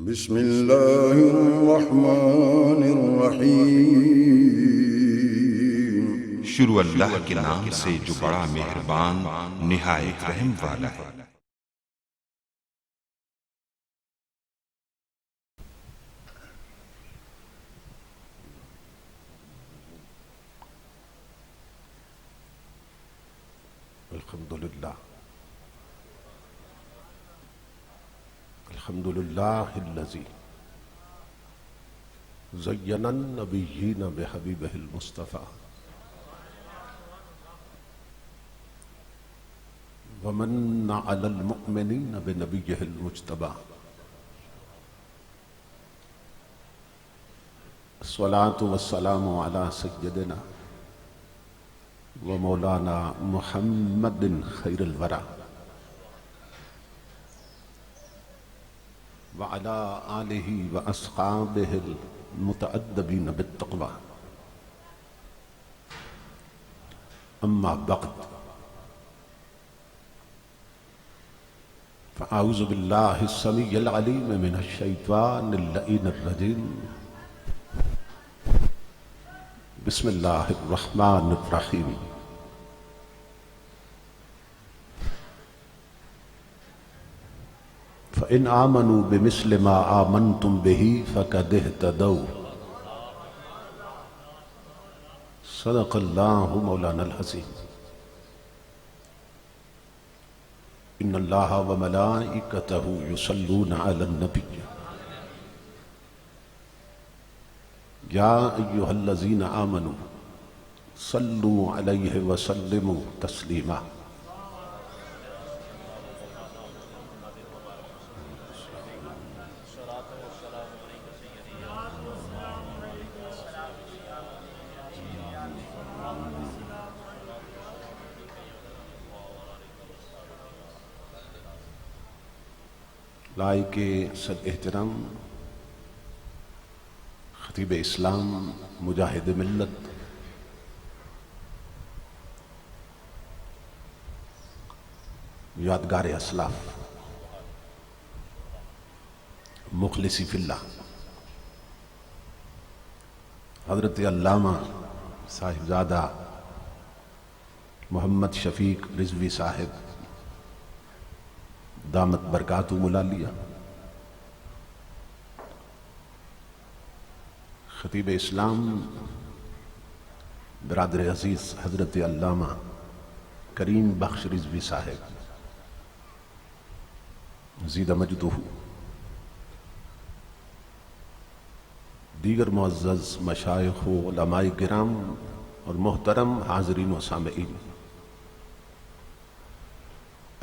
بسم اللہ الرحمن الرحیم۔ شروع اللہ کے نام سے جو بڑا مہربان نہایت رحم والا ہے۔ الحمد للہ الذی زین النبیین بحبیبہ المصطفیٰ ومن علی المؤمنین بنبیہ المجتبیٰ الصلاة والسلام علی سیدنا ومولانا محمد خیر الورى وعلى آلہ واصحابہ المتأدبین بالتقوی اما بعد فاعوذ باللہ السمیع العلیم من الشیطان اللعین الرجیم بسم اللہ الرحمن الرحیم فَإِنْ آمَنُوا بِمِثْلِ مَا آمَنْتُمْ بِهِ فَقَدِ اهْتَدَوْا صدق اللہ مولانا العظیم۔ ان اللہ وملائکتہ یصلون علی النبی یا ایہا الذین آمنوا صلوا علیہ وسلموا تسلیما۔ لائق صد احترام خطیب اسلام مجاہد ملت یادگار اسلاف مخلصی فی اللہ حضرت علامہ صاحبزادہ محمد شفیق رضوی صاحب دامت برکاتہم العالیہ، خطیب اسلام برادر عزیز حضرت علامہ کریم بخش رضوی صاحب زید مجدہ، دیگر معزز مشائخ و علماء کرام اور محترم حاضرین و سامعین،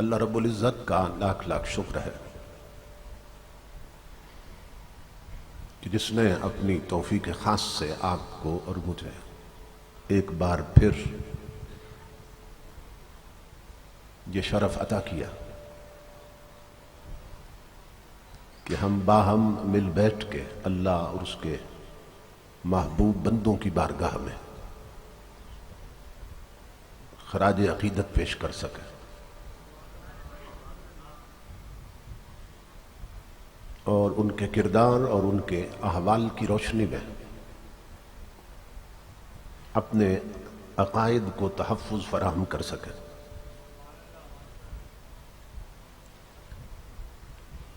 اللہ رب العزت کا لاکھ لاکھ شکر ہے کہ جس نے اپنی توفیق خاص سے آپ کو اور مجھے ایک بار پھر یہ شرف عطا کیا کہ ہم باہم مل بیٹھ کے اللہ اور اس کے محبوب بندوں کی بارگاہ میں خراج عقیدت پیش کر سکیں اور ان کے کردار اور ان کے احوال کی روشنی میں اپنے عقائد کو تحفظ فراہم کر سکیں۔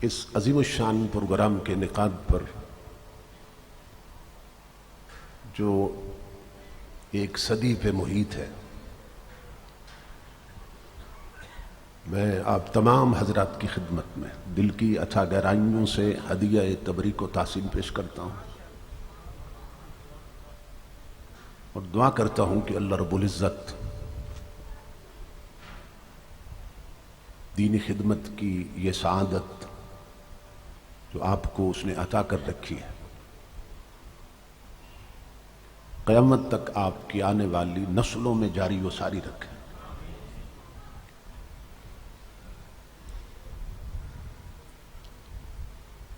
اس عظیم الشان پروگرام کے انعقاد پر جو ایک صدی پہ محیط ہے، میں آپ تمام حضرات کی خدمت میں دل کی اتھا گہرائیوں سے ہدیہ تبریک و تحسین پیش کرتا ہوں اور دعا کرتا ہوں کہ اللہ رب العزت دینی خدمت کی یہ سعادت جو آپ کو اس نے عطا کر رکھی ہے، قیامت تک آپ کی آنے والی نسلوں میں جاری و ساری رکھے۔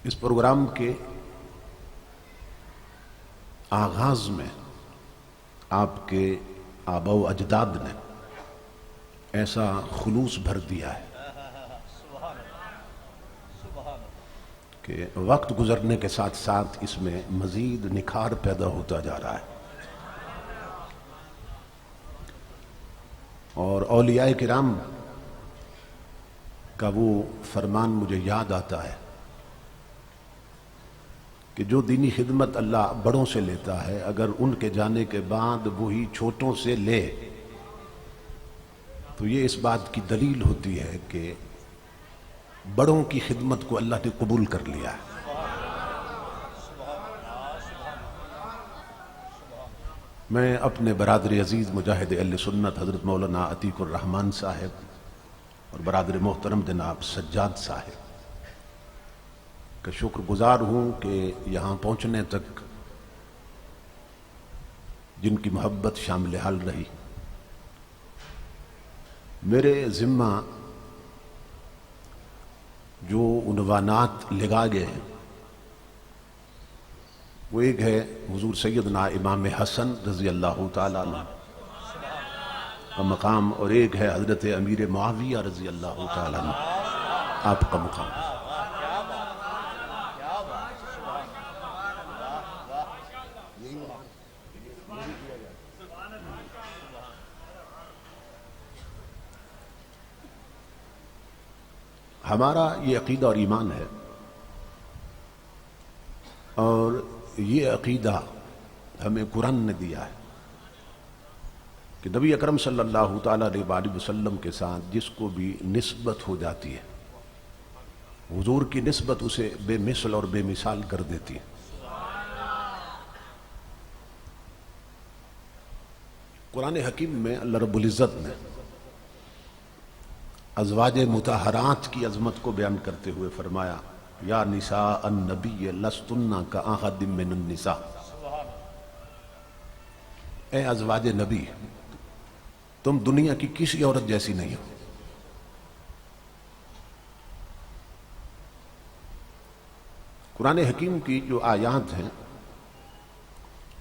اس پروگرام کے آغاز میں آپ کے آباء و اجداد نے ایسا خلوص بھر دیا ہے کہ وقت گزرنے کے ساتھ ساتھ اس میں مزید نکھار پیدا ہوتا جا رہا ہے، اور اولیاء کرام کا وہ فرمان مجھے یاد آتا ہے کہ جو دینی خدمت اللہ بڑوں سے لیتا ہے، اگر ان کے جانے کے بعد وہی چھوٹوں سے لے تو یہ اس بات کی دلیل ہوتی ہے کہ بڑوں کی خدمت کو اللہ نے قبول کر لیا ہے۔ میں اپنے برادر عزیز مجاہد اہل سنت حضرت مولانا عتیق الرحمن صاحب اور برادر محترم جناب سجاد صاحب کا شکر گزار ہوں کہ یہاں پہنچنے تک جن کی محبت شامل حال رہی۔ میرے ذمہ جو عنوانات لگا گئے ہیں وہ ایک ہے حضور سیدنا امام حسن رضی اللہ تعالیٰ عنہ کا مقام، اور ایک ہے حضرت امیر معاویہ رضی اللہ تعالیٰ عنہ آپ کا مقام۔ ہمارا یہ عقیدہ اور ایمان ہے، اور یہ عقیدہ ہمیں قرآن نے دیا ہے کہ نبی اکرم صلی اللہ تعالیٰ علیہ وآلہ وسلم کے ساتھ جس کو بھی نسبت ہو جاتی ہے، حضور کی نسبت اسے بے مثل اور بے مثال کر دیتی ہے۔ قرآن حکیم میں اللہ رب العزت نے ازواج مطہرات کی عظمت کو بیان کرتے ہوئے فرمایا یا نساء النبی لستن کاحد من النساء، اے ازواج نبی تم دنیا کی کسی عورت جیسی نہیں ہو۔ قرآن حکیم کی جو آیات ہیں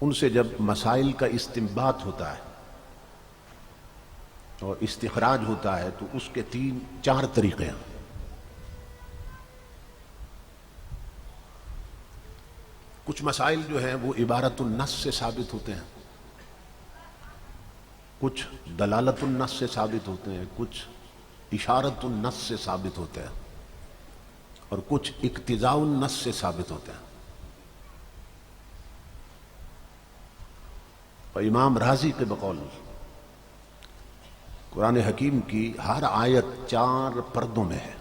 ان سے جب مسائل کا استنباط ہوتا ہے اور استخراج ہوتا ہے تو اس کے 4 طریقے ہیں۔ کچھ مسائل جو ہیں وہ عبارت النص سے ثابت ہوتے ہیں، کچھ دلالت النص سے ثابت ہوتے ہیں، کچھ اشارت النص سے ثابت ہوتے ہیں، اور کچھ اقتضاء النص سے ثابت ہوتے ہیں۔ اور امام رازی کے بقول قرآن حکیم کی ہر آیت 4 پردوں میں ہے،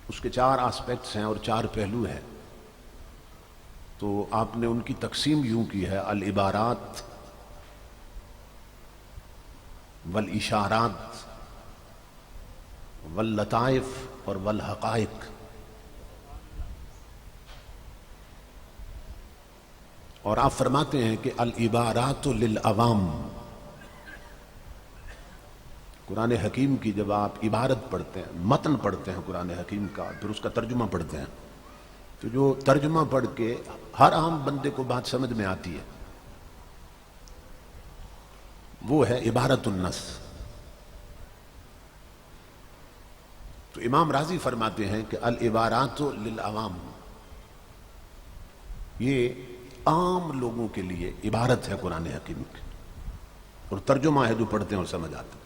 اس کے 4 آسپیکٹس ہیں اور 4 پہلو ہیں، تو آپ نے ان کی تقسیم یوں کی ہے: العبارات والاشارات واللطائف اور والحقائق۔ اور آپ فرماتے ہیں کہ العبارات للعوام، قرآن حکیم کی جب آپ عبارت پڑھتے ہیں، متن پڑھتے ہیں قرآن حکیم کا، پھر اس کا ترجمہ پڑھتے ہیں، تو جو ترجمہ پڑھ کے ہر عام بندے کو بات سمجھ میں آتی ہے وہ ہے عبارت النص۔ تو امام رازی فرماتے ہیں کہ العبارات للعوام، یہ عام لوگوں کے لیے عبارت ہے قرآن حکیم کی، اور ترجمہ ہے جو پڑھتے ہیں اور سمجھ آتے ہیں۔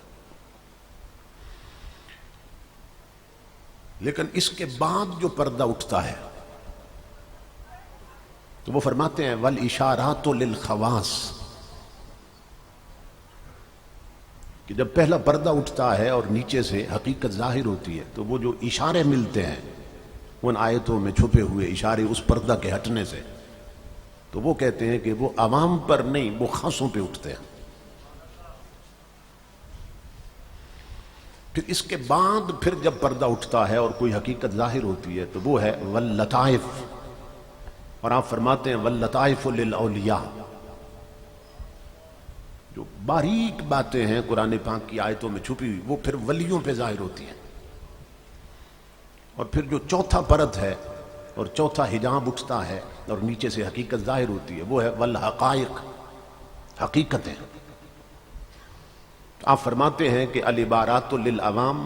لیکن اس کے بعد جو پردہ اٹھتا ہے تو وہ فرماتے ہیں والاشارات للخواص، کہ جب پہلا پردہ اٹھتا ہے اور نیچے سے حقیقت ظاہر ہوتی ہے تو وہ جو اشارے ملتے ہیں ان آیتوں میں چھپے ہوئے اشارے اس پردہ کے ہٹنے سے، تو وہ کہتے ہیں کہ وہ عوام پر نہیں، وہ خاصوں پہ اٹھتے ہیں۔ پھر اس کے بعد پھر جب پردہ اٹھتا ہے اور کوئی حقیقت ظاہر ہوتی ہے تو وہ ہے واللطائف، اور آپ فرماتے ہیں واللطائف للاولیاء، جو باریک باتیں ہیں قرآن پاک کی آیتوں میں چھپی ہوئی وہ پھر ولیوں پہ ظاہر ہوتی ہیں۔ اور پھر جو چوتھا پرد ہے اور چوتھا حجاب اٹھتا ہے اور نیچے سے حقیقت ظاہر ہوتی ہے وہ ہے والحقائق، حقیقتیں۔ آپ فرماتے ہیں کہ العبارات للعوام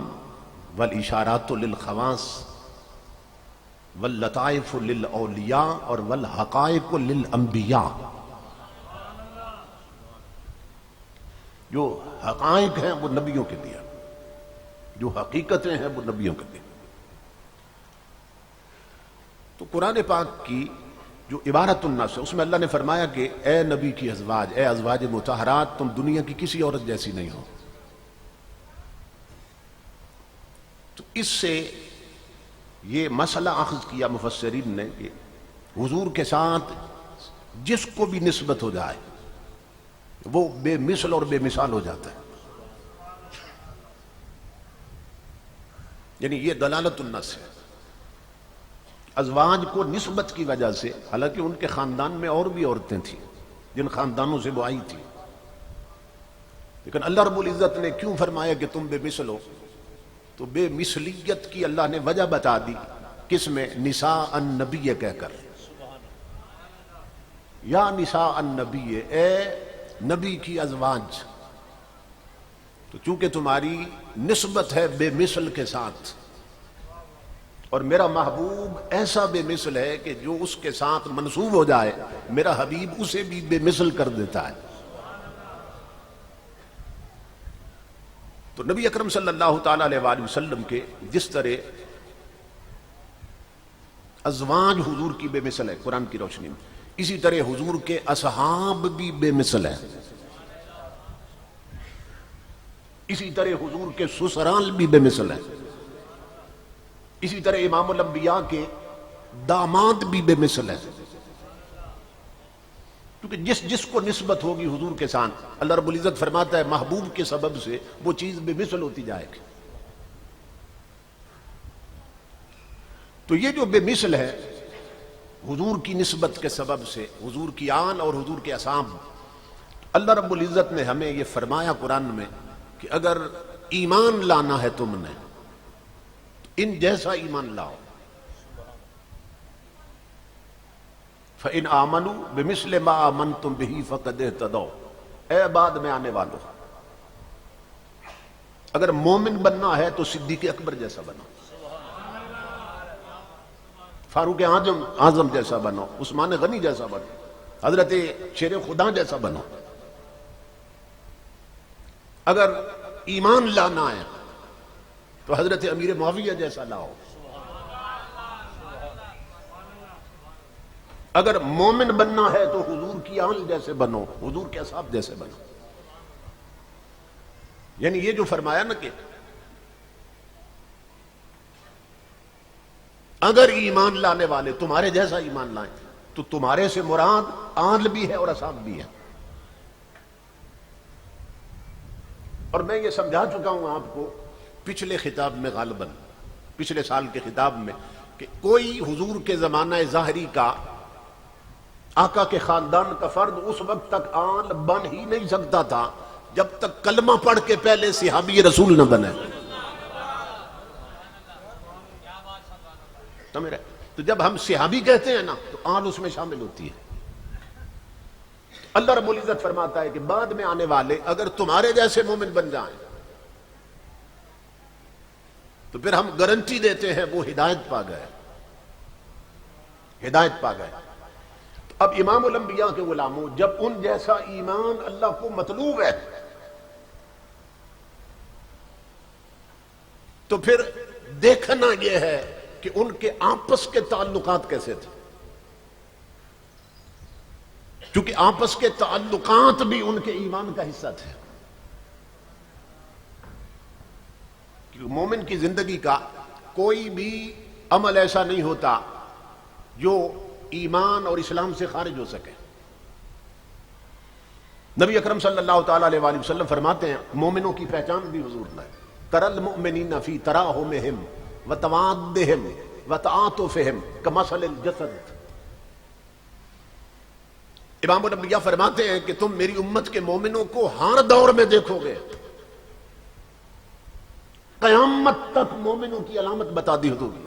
والاشارات للخواص، واللطائف للاولیاء اور والحقائق للانبیاء. جو حقائق ہیں وہ نبیوں کے لیے، جو حقیقتیں ہیں وہ نبیوں کے لیے. تو قرآن پاک کی جو عبارت الناس ہے اس میں اللہ نے فرمایا کہ اے نبی کی ازواج، اے ازواج مطہرات، تم دنیا کی کسی عورت جیسی نہیں ہو. تو اس سے یہ مسئلہ اخذ کیا مفسرین نے کہ حضور کے ساتھ جس کو بھی نسبت ہو جائے وہ بے مثل اور بے مثال ہو جاتا ہے. یعنی یہ دلالت النص ہے. ازواج کو نسبت کی وجہ سے، حالانکہ ان کے خاندان میں اور بھی عورتیں تھیں جن خاندانوں سے وہ آئی تھی، لیکن اللہ رب العزت نے کیوں فرمایا کہ تم بے مثل ہو؟ تو بے مثلیت کی اللہ نے وجہ بتا دی. کس میں؟ نساء النبی کہہ کر، یا نساء النبی، اے نبی کی ازواج. تو چونکہ تمہاری نسبت ہے بے مثل کے ساتھ، اور میرا محبوب ایسا بے مثل ہے کہ جو اس کے ساتھ منسوب ہو جائے میرا حبیب اسے بھی بے مثل کر دیتا ہے. تو نبی اکرم صلی اللہ تعالی علیہ وآلہ وسلم کے جس طرح ازواج حضور کی بے مثل ہے قرآن کی روشنی میں، اسی طرح حضور کے اصحاب بھی بے مثل ہیں. اسی طرح حضور کے سسرال بھی بے مثل ہیں. اسی طرح امام الانبیاء کے داماد بھی بے مثل ہیں. کیونکہ جس جس کو نسبت ہوگی حضور کے ساتھ، اللہ رب العزت فرماتا ہے محبوب کے سبب سے وہ چیز بے مثل ہوتی جائے گی. تو یہ جو بے مثل ہے حضور کی نسبت کے سبب سے، حضور کی آن اور حضور کے اصحاب، اللہ رب العزت نے ہمیں یہ فرمایا قرآن میں کہ اگر ایمان لانا ہے تم نے تو ان جیسا ایمان لاؤ. فَإِنْ آمَنُوا بِمِثْلِ مَا آمَنْتُمْ بِهِ فَقَدْ اهْتَدَوْا. اے بعد میں آنے والوں، اگر مومن بننا ہے تو صدیق اکبر جیسا بنو، فاروق اعظم جیسا بنو، عثمان غنی جیسا بنو، حضرت شیر خدا جیسا بنو. اگر ایمان لانا ہے تو حضرت امیر معاویہ جیسا لاؤ. اگر مومن بننا ہے تو حضور کی آل جیسے بنو، حضور کے اصحاب جیسے بنو. یعنی یہ جو فرمایا نا کہ اگر ایمان لانے والے تمہارے جیسا ایمان لائیں تو تمہارے سے مراد آل بھی ہے اور اصحاب بھی ہے. اور میں یہ سمجھا چکا ہوں آپ کو پچھلے خطاب میں، غالباً پچھلے سال کے خطاب میں، کہ کوئی حضور کے زمانہ ظاہری کا، آقا کے خاندان کا فرد اس وقت تک آل بن ہی نہیں سکتا تھا جب تک کلمہ پڑھ کے پہلے صحابی رسول نہ بنے. تو جب ہم صحابی کہتے ہیں نا تو آل اس میں شامل ہوتی ہے. اللہ رب العزت فرماتا ہے کہ بعد میں آنے والے اگر تمہارے جیسے مومن بن جائیں تو پھر ہم گارنٹی دیتے ہیں وہ ہدایت پا گئے، ہدایت پا گئے. اب امام الانبیاء کے غلاموں، جب ان جیسا ایمان اللہ کو مطلوب ہے تو پھر دیکھنا یہ ہے کہ ان کے آپس کے تعلقات کیسے تھے، کیونکہ آپس کے تعلقات بھی ان کے ایمان کا حصہ تھے. کیونکہ مومن کی زندگی کا کوئی بھی عمل ایسا نہیں ہوتا جو ایمان اور اسلام سے خارج ہو سکے. نبی اکرم صلی اللہ تعالی علیہ وآلہ وسلم فرماتے ہیں مومنوں کی پہچان بھی حضور نے، تری المؤمنین فی تراہمہم وتوادہم وتعاطفہم کمثل الجسد. امام الانبیاء فرماتے ہیں کہ تم میری امت کے مومنوں کو ہر دور میں دیکھو گے، قیامت تک مومنوں کی علامت بتا دی ہوگی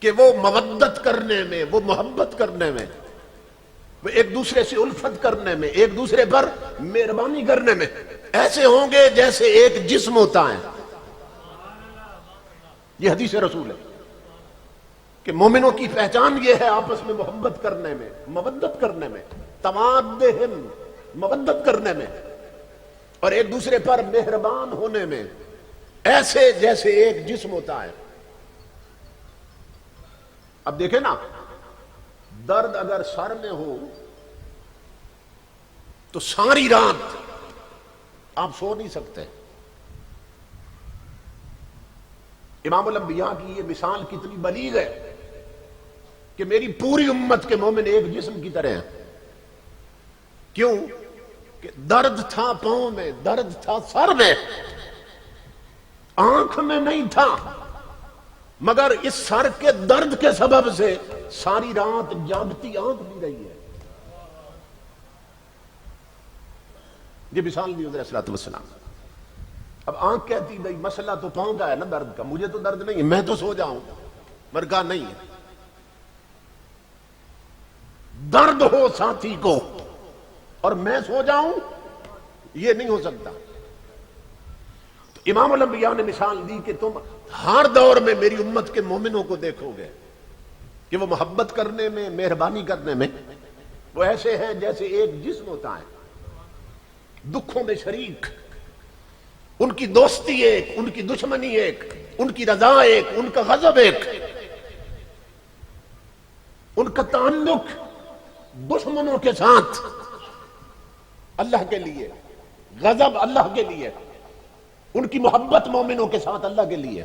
کہ وہ مودت کرنے میں، وہ محبت کرنے میں، وہ ایک دوسرے سے الفت کرنے میں، ایک دوسرے پر مہربانی کرنے میں ایسے ہوں گے جیسے ایک جسم ہوتا ہے. یہ حدیث رسول ہے. کہ مومنوں کی پہچان یہ ہے آپس میں محبت کرنے میں، مودت کرنے میں، توادہم مودت کرنے میں، اور ایک دوسرے پر مہربان ہونے میں، ایسے جیسے ایک جسم ہوتا ہے۔ اب دیکھیں نا، درد اگر سر میں ہو تو ساری رات آپ سو نہیں سکتے۔ امام الانبیاء کی یہ مثال کتنی بلیغ ہے کہ میری پوری امت کے مومن ایک جسم کی طرح ہیں۔ کیوں؟ کہ درد تھا پاؤں میں، درد تھا سر میں، آنکھ میں نہیں تھا، مگر اس سر کے درد کے سبب سے ساری رات جاگتی آنکھ بھی رہی ہے۔ یہ مثال دی حضور علیہ الصلوۃ والسلام۔ اب آنکھ کہتی بھائی مسئلہ تو پاؤں کا ہے نا، درد کا، مجھے تو درد نہیں ہے، میں تو سو جاؤں، مرگا نہیں ہے۔ درد ہو ساتھی کو اور میں سو جاؤں، یہ نہیں ہو سکتا۔ تو امام الانبیاء نے مثال دی کہ تم ہر دور میں میری امت کے مومنوں کو دیکھو گے کہ وہ محبت کرنے میں، مہربانی کرنے میں وہ ایسے ہیں جیسے ایک جسم ہوتا ہے، دکھوں میں شریک، ان کی دوستی ایک، ان کی دشمنی ایک، ان کی رضا ایک، ان کا غضب ایک، ان کا تعلق دشمنوں کے ساتھ اللہ کے لیے، غضب اللہ کے لیے، ان کی محبت مومنوں کے ساتھ اللہ کے لیے۔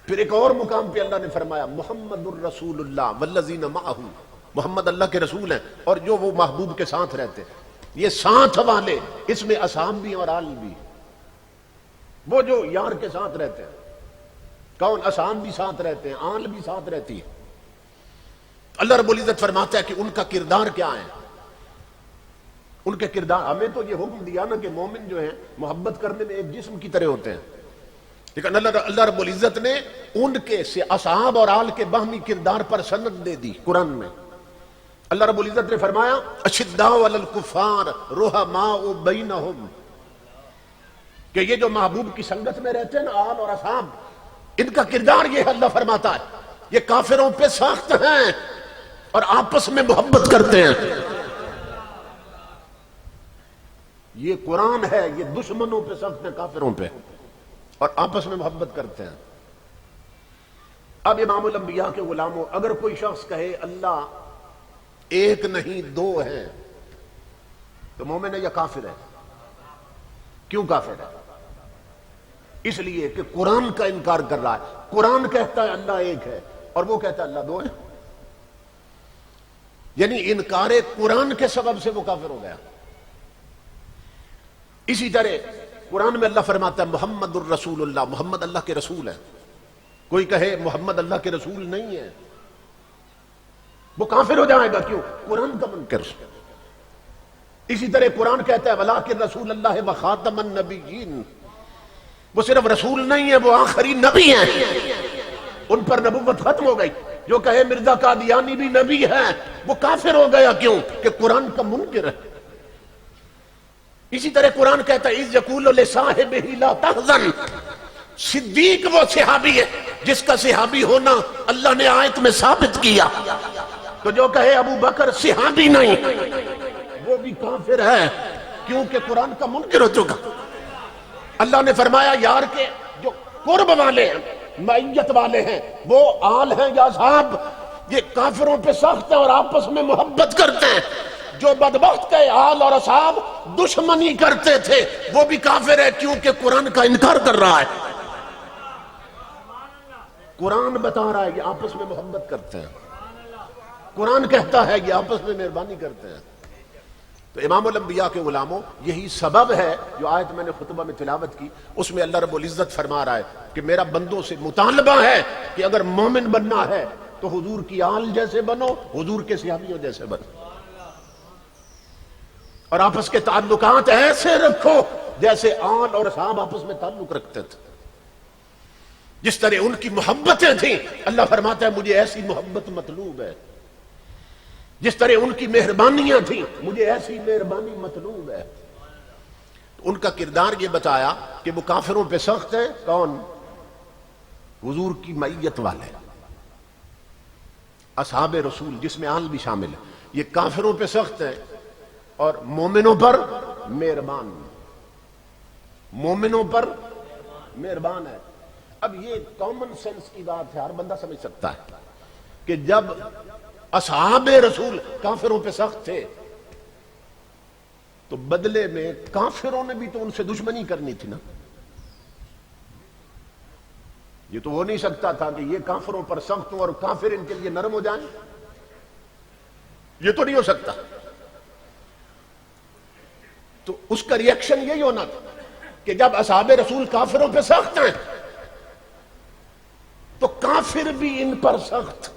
پھر ایک اور مقام پہ اللہ نے فرمایا محمد الرسول اللہ والذین معہ، محمد اللہ کے رسول ہیں اور جو وہ محبوب کے ساتھ رہتے ہیں۔ یہ ساتھ والے، اس میں اصحاب بھی اور آل بھی، وہ جو یار کے ساتھ رہتے ہیں، کون؟ اصحاب بھی ساتھ رہتے ہیں، آل بھی ساتھ رہتی ہے۔ اللہ رب العزت فرماتا ہے کہ ان کا کردار کیا ہے، ان کے کردار، ہمیں تو یہ حکم دیا نا کہ مومن جو ہیں محبت کرنے میں ایک جسم کی طرح ہوتے ہیں، لیکن اللہ رب العزت نے ان کے سے اصحاب اور آل کے باہمی کردار پر سند دے دی قرآن میں۔ اللہ رب العزت نے فرمایا اشداء علی الکفار رحماء بینہم، کہ یہ جو محبوب کی سنگت میں رہتے ہیں نا، آل اور اصحاب، ان کا کردار یہ اللہ فرماتا ہے یہ کافروں پہ سخت ہیں اور آپس میں محبت کرتے ہیں۔ یہ قرآن ہے، یہ دشمنوں پہ سخت ہیں، کافروں پہ، اور آپس میں محبت کرتے ہیں۔ اب امام الانبیاء کے غلاموں، اگر کوئی شخص کہے اللہ ایک نہیں دو ہے تو مومن ہے یا کافر ہے؟ کیوں کافر ہے؟ اس لیے کہ قرآن کا انکار کر رہا ہے۔ قرآن کہتا ہے اللہ ایک ہے اور وہ کہتا ہے اللہ دو ہے، یعنی انکار قرآن کے سبب سے وہ کافر ہو گیا۔ اسی طرح قرآن میں اللہ فرماتا ہے محمد الرسول اللہ، محمد اللہ کے رسول ہے۔ کوئی کہے محمد اللہ کے رسول نہیں ہے، وہ کافر ہو جائے گا۔ کیوں؟ قرآن کا منکر۔ اسی طرح قرآن کہتا ہے وَلَٰكِن رسول اللہ وَخَاتَمَ النَّبِيِّينَ، وہ صرف رسول نہیں ہے، وہ آخری نبی ہیں، ان پر نبوت ختم ہو گئی۔ جو کہے مرزا قادیانی بھی نبی ہے وہ کافر ہو گیا۔ کیوں؟ کہ قرآن کا منکر ہے۔ اسی طرح قرآن کہتا ہے اِذْ يَقُولُ لِصَاحِبِهِ لَا تَحْزَنْ، صدیق وہ صحابی ہے جس کا صحابی ہونا اللہ نے آیت میں ثابت کیا۔ تو جو کہے ابو بکر صحابی نہیں، وہ بھی کافر ہے، کیونکہ قرآن کا منکر ہو چکا۔ اللہ نے فرمایا یار کے جو قرب والے ہیں، معیت والے ہیں، وہ آل ہیں یا اصحاب، یہ کافروں پہ سخت ہیں اور آپس میں محبت کرتے ہیں۔ جو بدبخت کے آل اور اصحاب دشمنی کرتے تھے وہ بھی کافر ہے، کیونکہ قرآن کا انکار کر رہا ہے۔ قرآن بتا رہا ہے یہ آپس میں محبت کرتے ہیں، قرآن کہتا ہے یہ آپس میں مہربانی کرتے ہیں۔ تو امام الانبیاء کے غلاموں، یہی سبب ہے جو آیت میں نے خطبہ میں تلاوت کی، اس میں اللہ رب العزت فرما رہا ہے کہ میرا بندوں سے مطالبہ ہے کہ اگر مومن بننا ہے تو حضور کی آل جیسے بنو، حضور کے صحابیوں جیسے بنو، اور آپس کے تعلقات ایسے رکھو جیسے آل اور اصحاب آپس میں تعلق رکھتے تھے۔ جس طرح ان کی محبتیں تھیں، اللہ فرماتا ہے مجھے ایسی محبت مطلوب ہے۔ جس طرح ان کی مہربانیاں تھیں، مجھے ایسی مہربانی مطلوب ہے۔ ان کا کردار یہ بتایا کہ وہ کافروں پہ سخت ہے، کون؟ حضور کی معیت والے، اصحاب رسول جس میں آل بھی شامل ہے، یہ کافروں پہ سخت ہے اور مومنوں پر مہربان، مومنوں پر مہربان ہے۔ اب یہ کامن سینس کی بات ہے، ہر بندہ سمجھ سکتا ہے کہ جب اصحاب رسول کافروں پہ سخت تھے تو بدلے میں کافروں نے بھی تو ان سے دشمنی کرنی تھی نا۔ یہ تو ہو نہیں سکتا تھا کہ یہ کافروں پر سخت ہوں اور کافر ان کے لیے نرم ہو جائیں، یہ تو نہیں ہو سکتا۔ تو اس کا ری ایکشن یہی ہونا تھا کہ جب اصحاب رسول کافروں پہ سخت ہیں تو کافر بھی ان پر سخت،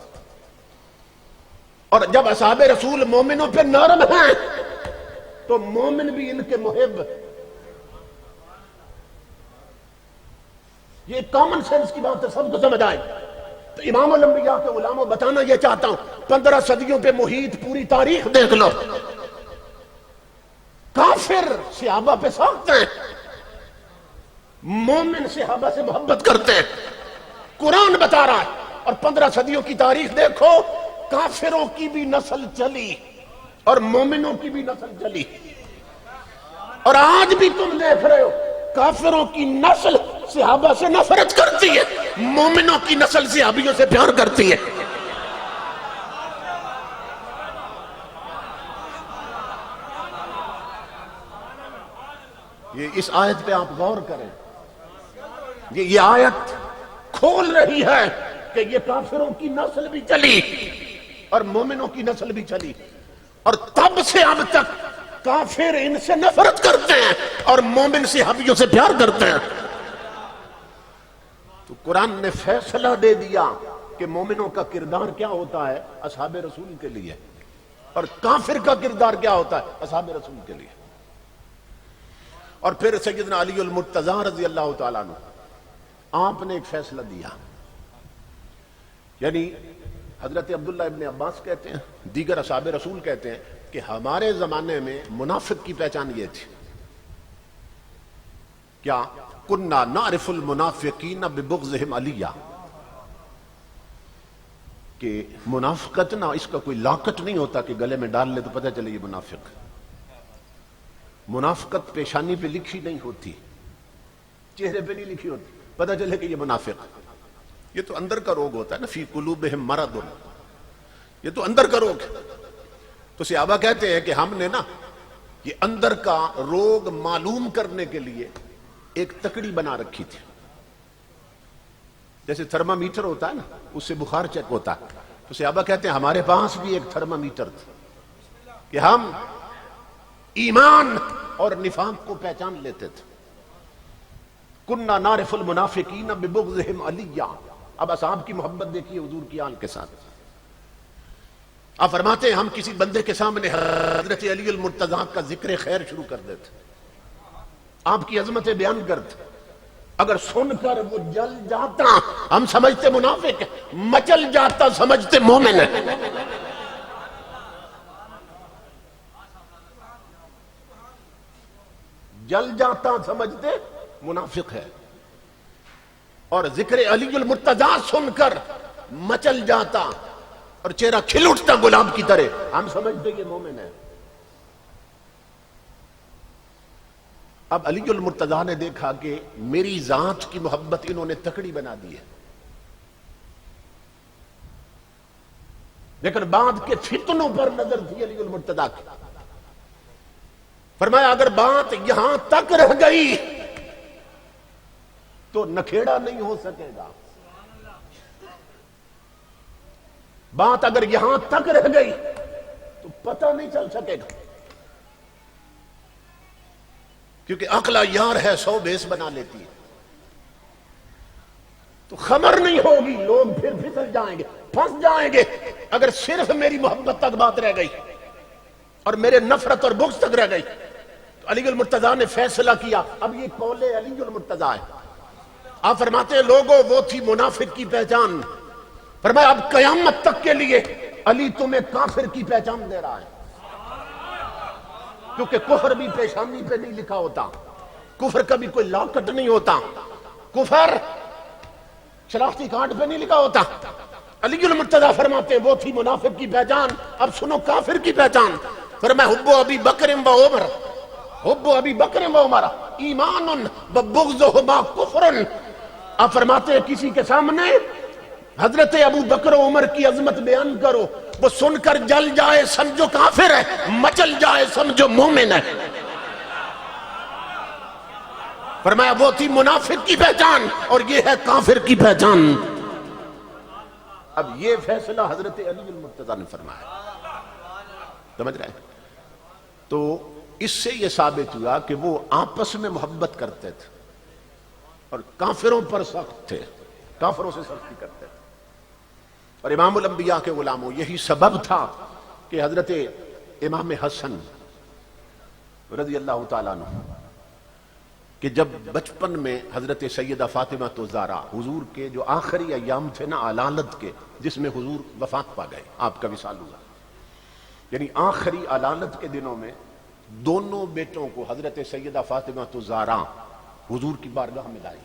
اور جب اصحاب رسول مومنوں پہ نرم ہیں تو مومن بھی ان کے محب۔ یہ کامن سینس کی بات ہے، سب کو سمجھ آئے۔ تو امام الانبیاء کے غلاموں بتانا یہ چاہتا ہوں، 15 صدیوں پہ محیط پوری تاریخ دیکھ لو، کافر صحابہ پہ سخت ہیں، مومن صحابہ سے محبت کرتے ہیں۔ قرآن بتا رہا ہے، اور 15 صدیوں کی تاریخ دیکھو، کافروں کی بھی نسل چلی اور مومنوں کی بھی نسل چلی، اور آج بھی تم دیکھ رہے ہو کافروں کی نسل صحابہ سے نفرت کرتی ہے، مومنوں کی نسل صحابیوں سے پیار کرتی ہے۔ یہ اس آیت پہ آپ غور کریں، یہ آیت کھول رہی ہے کہ یہ کافروں کی نسل بھی چلی اور مومنوں کی نسل بھی چلی، اور تب سے اب تک کافر ان سے نفرت کرتے ہیں اور مومن صحابیوں سے پیار کرتے ہیں۔ تو قرآن نے فیصلہ دے دیا کہ مومنوں کا کردار کیا ہوتا ہے اصحاب رسول کے لیے، اور کافر کا کردار کیا ہوتا ہے اصحاب رسول کے لیے۔ اور پھر سیدنا علی المرتضیٰ رضی اللہ تعالیٰ عنہ، آپ نے ایک فیصلہ دیا، یعنی حضرت عبداللہ ابن عباس کہتے ہیں، دیگر اصحاب رسول کہتے ہیں کہ ہمارے زمانے میں منافق کی پہچان یہ تھی، کیا کننا نعرف المنافقین ببغضہم علیہ، کہ منافقت نہ اس کا کوئی لاکٹ نہیں ہوتا کہ گلے میں ڈال لے تو پتہ چلے یہ منافق۔ منافقت پیشانی پہ لکھی نہیں ہوتی، چہرے پہ نہیں لکھی ہوتی، پتہ چلے کہ یہ منافق۔ یہ تو اندر کا روگ ہوتا ہے نا، فی قلوبہم مرض، یہ تو اندر کا روگ ہے۔ تو صحابہ کہتے ہیں کہ ہم نے نا یہ اندر کا روگ معلوم کرنے کے لیے ایک تکڑی بنا رکھی تھی، جیسے تھرمامیٹر ہوتا ہے نا، اس سے بخار چیک ہوتا ہے۔ تو صحابہ کہتے ہیں ہمارے پاس بھی ایک تھرمامیٹر تھا کہ ہم ایمان اور نفاق کو پہچان لیتے تھے۔ کننا نعرف المنافقین ببغضہم علیہ۔ اب اصحاب کی محبت دیکھیے حضور کی آل کے ساتھ۔ آپ فرماتے ہیں ہم کسی بندے کے سامنے حضرت علی المرتضیٰ کا ذکر خیر شروع کر دیتے، آپ کی عظمتیں بیان کرتے، اگر سن کر وہ جل جاتا ہم سمجھتے منافق ہے، مچل جاتا سمجھتے مومن ہے۔ جل جاتا سمجھتے منافق ہے، اور ذکر علی المرتضیٰ سن کر مچل جاتا اور چہرہ کھل اٹھتا گلاب کی طرح، ہم سمجھتے یہ مومن ہے۔ اب علی المرتضیٰ نے دیکھا کہ میری ذات کی محبت انہوں نے تکڑی بنا دی ہے، لیکن بعد کے فتنوں پر نظر تھی علی المرتضیٰ کی۔ فرمایا اگر بات یہاں تک رہ گئی تو نکھیڑا نہیں ہو سکے گا، بات اگر یہاں تک رہ گئی تو پتہ نہیں چل سکے گا، کیونکہ عقل یار ہے 100 بیس بنا لیتی ہے، تو خبر نہیں ہوگی، لوگ پھر پھسل جائیں گے، پھنس جائیں گے۔ اگر صرف میری محبت تک بات رہ گئی اور میرے نفرت اور بغض تک رہ گئی تو علی المرتضیٰ نے فیصلہ کیا۔ اب یہ قول علی المرتضیٰ ہے، آپ فرماتے ہیں لوگوں وہ تھی منافق کی پہچان، فرمایا اب قیامت تک کے لیے علی تمہیں کافر کی پہچان دے رہا ہے، کیونکہ کفر بھی پیشانی پہ نہیں لکھا ہوتا، کفر کا بھی کوئی لاکٹ نہیں ہوتا، کفر شناختی کارڈ پہ نہیں لکھا ہوتا، علی المرتضیٰ فرماتے ہیں وہ تھی منافق کی پہچان، اب سنو کافر کی پہچان. فرمایا حب ابی بکر و عمر، حب ابی بکر و عمر ایمان و بغضہما کفر. آپ فرماتے ہیں کسی کے سامنے حضرت ابو بکر و عمر کی عظمت بیان کرو، وہ سن کر جل جائے سمجھو کافر ہے، مچل جائے سمجھو مومن ہے. فرمایا وہ تھی منافق کی پہچان اور یہ ہے کافر کی پہچان. اب یہ فیصلہ حضرت علی المرتضیٰ نے فرمایا. سمجھ رہے ہیں؟ تو اس سے یہ ثابت ہوا کہ وہ آپس میں محبت کرتے تھے اور کافروں پر سخت تھے، کافروں سے سختی کرتے تھے. اور امام الانبیاء کے غلاموں یہی سبب تھا کہ حضرت امام حسن رضی اللہ تعالیٰ عنہ کہ جب بچپن میں حضرت سیدہ فاطمہ الزہرا حضور کے جو آخری ایام تھے نا علالت کے، جس میں حضور وفات پا گئے، آپ کا وصال ہوا، یعنی آخری علالت کے دنوں میں دونوں بیٹوں کو حضرت سیدہ فاطمہ الزہرا حضور کی بارگاہ میں لائی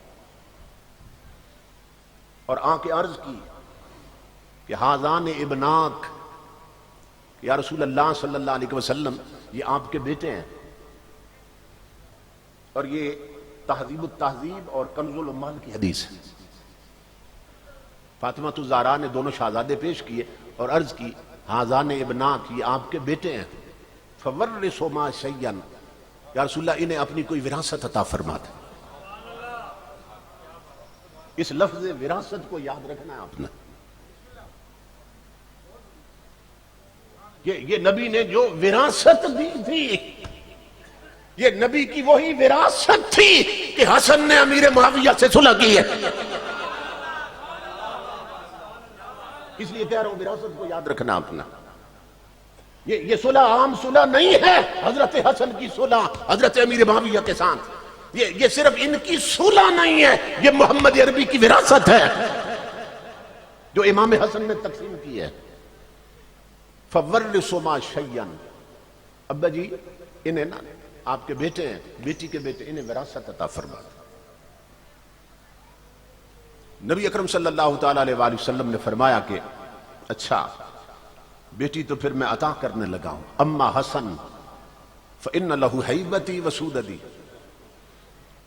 اور آ کے عرض کی کہ ہاذان ابناک، یا رسول اللہ صلی اللہ علیہ وسلم یہ آپ کے بیٹے ہیں. اور یہ تہذیب التہذیب اور کنز العمال کی حدیث ہے. فاطمہ الزہرا نے دونوں شہزادے پیش کیے اور عرض کی ہاذان ابناک یہ آپ کے بیٹے ہیں، فورثہما شیئا، یا رسول اللہ انہیں اپنی کوئی وراثت عطا فرما دیں. اس لفظ وراثت کو یاد رکھنا ہے آپ نے. یہ نبی نے جو وراثت دی تھی، یہ نبی کی وہی وراثت تھی کہ حسن نے امیر معاویہ سے صلح کی ہے. اس لیے کہہ رہا ہوں وراثت کو یاد رکھنا اپنا. یہ صلح عام صلح نہیں ہے، حضرت حسن کی صلح حضرت امیر معاویہ کے ساتھ یہ صرف ان کی صلح نہیں ہے، یہ محمد عربی کی وراثت ہے جو امام حسن نے تقسیم کی ہے. فورثہما شیئا، ابا جی انہیں نا آپ کے بیٹے ہیں، بیٹی کے بیٹے، انہیں وراثت عطا فرما دیں. نبی اکرم صلی اللہ تعالی علیہ وآلہ وسلم نے فرمایا کہ اچھا بیٹی تو پھر میں عطا کرنے لگا ہوں. اما حسن فإن له ہیبتی وسودتی،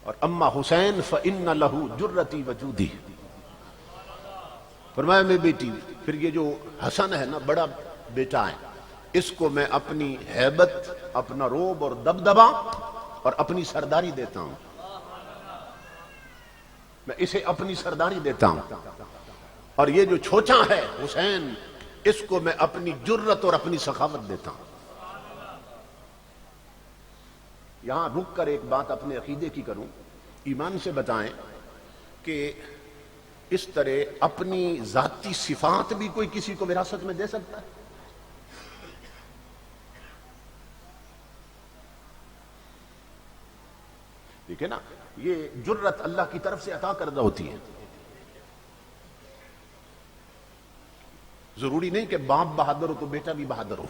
اور اما حسین فإن له جرتی وجودی. فرمایا میں بیٹی پھر یہ جو حسن ہے نا بڑا بیٹا ہے، اس کو میں اپنی ہیبت، اپنا روب اور دبدبا اور اپنی سرداری دیتا ہوں. میں اسے اپنی سرداری دیتا ہوں. اور یہ جو چھوچا ہے حسین، اس کو میں اپنی جرت اور اپنی سخاوت دیتا ہوں. یہاں رک کر ایک بات اپنے عقیدے کی کروں، ایمان سے بتائیں کہ اس طرح اپنی ذاتی صفات بھی کوئی کسی کو وراثت میں دے سکتا ہے؟ ٹھیک ہے نا، یہ جرت اللہ کی طرف سے عطا کردہ ہوتی ہے. ضروری نہیں کہ باپ بہادر ہو تو بیٹا بھی بہادر ہو.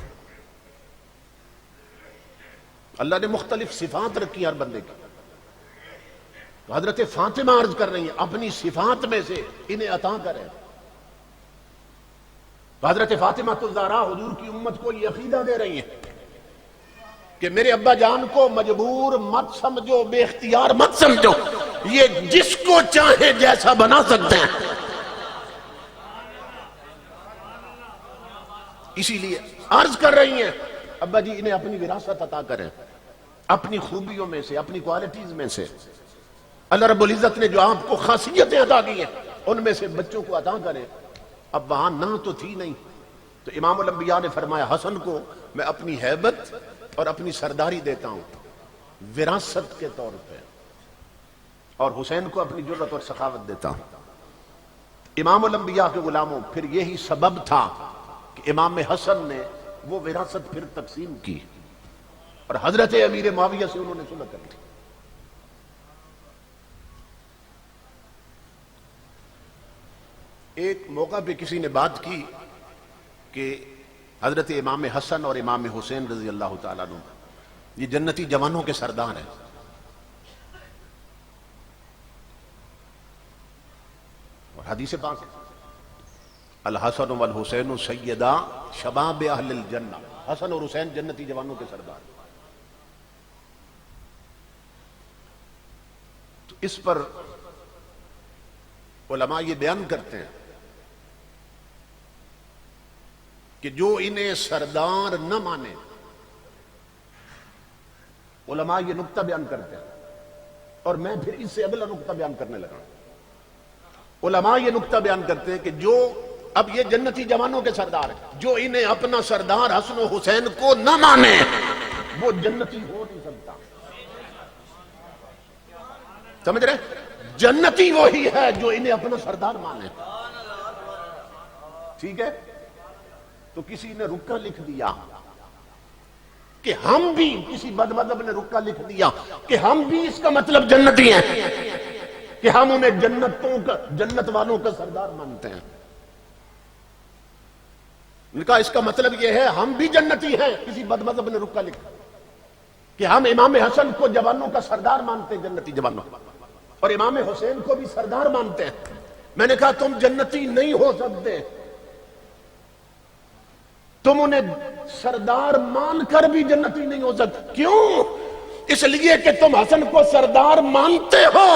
اللہ نے مختلف صفات رکھی ہر بندے کی. تو حضرت فاطمہ عرض کر رہی ہیں اپنی صفات میں سے انہیں عطا کریں. تو حضرت فاطمہ الزہرا حضور کی امت کو یہ عقیدہ دے رہی ہیں کہ میرے ابا جان کو مجبور مت سمجھو، بے اختیار مت سمجھو، یہ جس کو چاہے جیسا بنا سکتے ہیں. اسی لیے عرض کر رہی ہیں ابا جی انہیں اپنی وراثت عطا کریں، اپنی خوبیوں میں سے، اپنی کوالٹیز میں سے. اللہ رب العزت نے جو آپ کو خاصیتیں عطا کی ہیں ان میں سے بچوں کو عطا کریں. اب وہاں نہ تو تھی نہیں، تو امام الانبیاء نے فرمایا حسن کو میں اپنی ہیبت اور اپنی سرداری دیتا ہوں وراثت کے طور پہ، اور حسین کو اپنی جرت اور سخاوت دیتا ہوں. امام الانبیاء کے غلاموں پھر یہی سبب تھا کہ امام حسن نے وہ وراثت پھر تقسیم کی اور حضرت امیر معاویہ سے انہوں نے صلح کر لی. ایک موقع پہ کسی نے بات کی کہ حضرت امام حسن اور امام حسین رضی اللہ تعالیٰ عنہ یہ جنتی جوانوں کے سردار ہیں. اور حدیث پاک ہے الحسن والحسین سیدا شباب اہل الجنہ، حسن اور حسین جنتی جوانوں کے سردار. تو اس پر علماء یہ بیان کرتے ہیں کہ جو انہیں سردار نہ مانے، علماء یہ نقطہ بیان کرتے ہیں، اور میں پھر اس سے اگلا نقطہ بیان کرنے لگا. علماء یہ نقطہ بیان کرتے ہیں کہ جو اب یہ جنتی جوانوں کے سردار ہیں، جو انہیں اپنا سردار حسن و حسین کو نہ مانے وہ جنتی ہو نہیں سکتا. سمجھ رہے؟ جنتی وہی ہے جو انہیں اپنا سردار مانے. ٹھیک ہے؟ تو کسی نے رکا لکھ دیا کہ ہم بھی، کسی بد مذہب نے رکا لکھ دیا کہ ہم بھی اس کا مطلب جنتی ہیں، کہ ہم انہیں جنت والوں کا سردار مانتے ہیں. ان کا اس کا مطلب یہ ہے ہم بھی جنتی ہیں. کسی بد مذہب نے رکا لکھا کہ ہم امام حسن کو جوانوں کا سردار مانتے ہیں، جنتی جوانوں، اور امام حسین کو بھی سردار مانتے ہیں. میں نے کہا تم جنتی نہیں ہو سکتے، تم انہیں سردار مان کر بھی جنتی نہیں ہو سکتے. کیوں؟ اس لیے کہ تم حسن کو سردار مانتے ہو،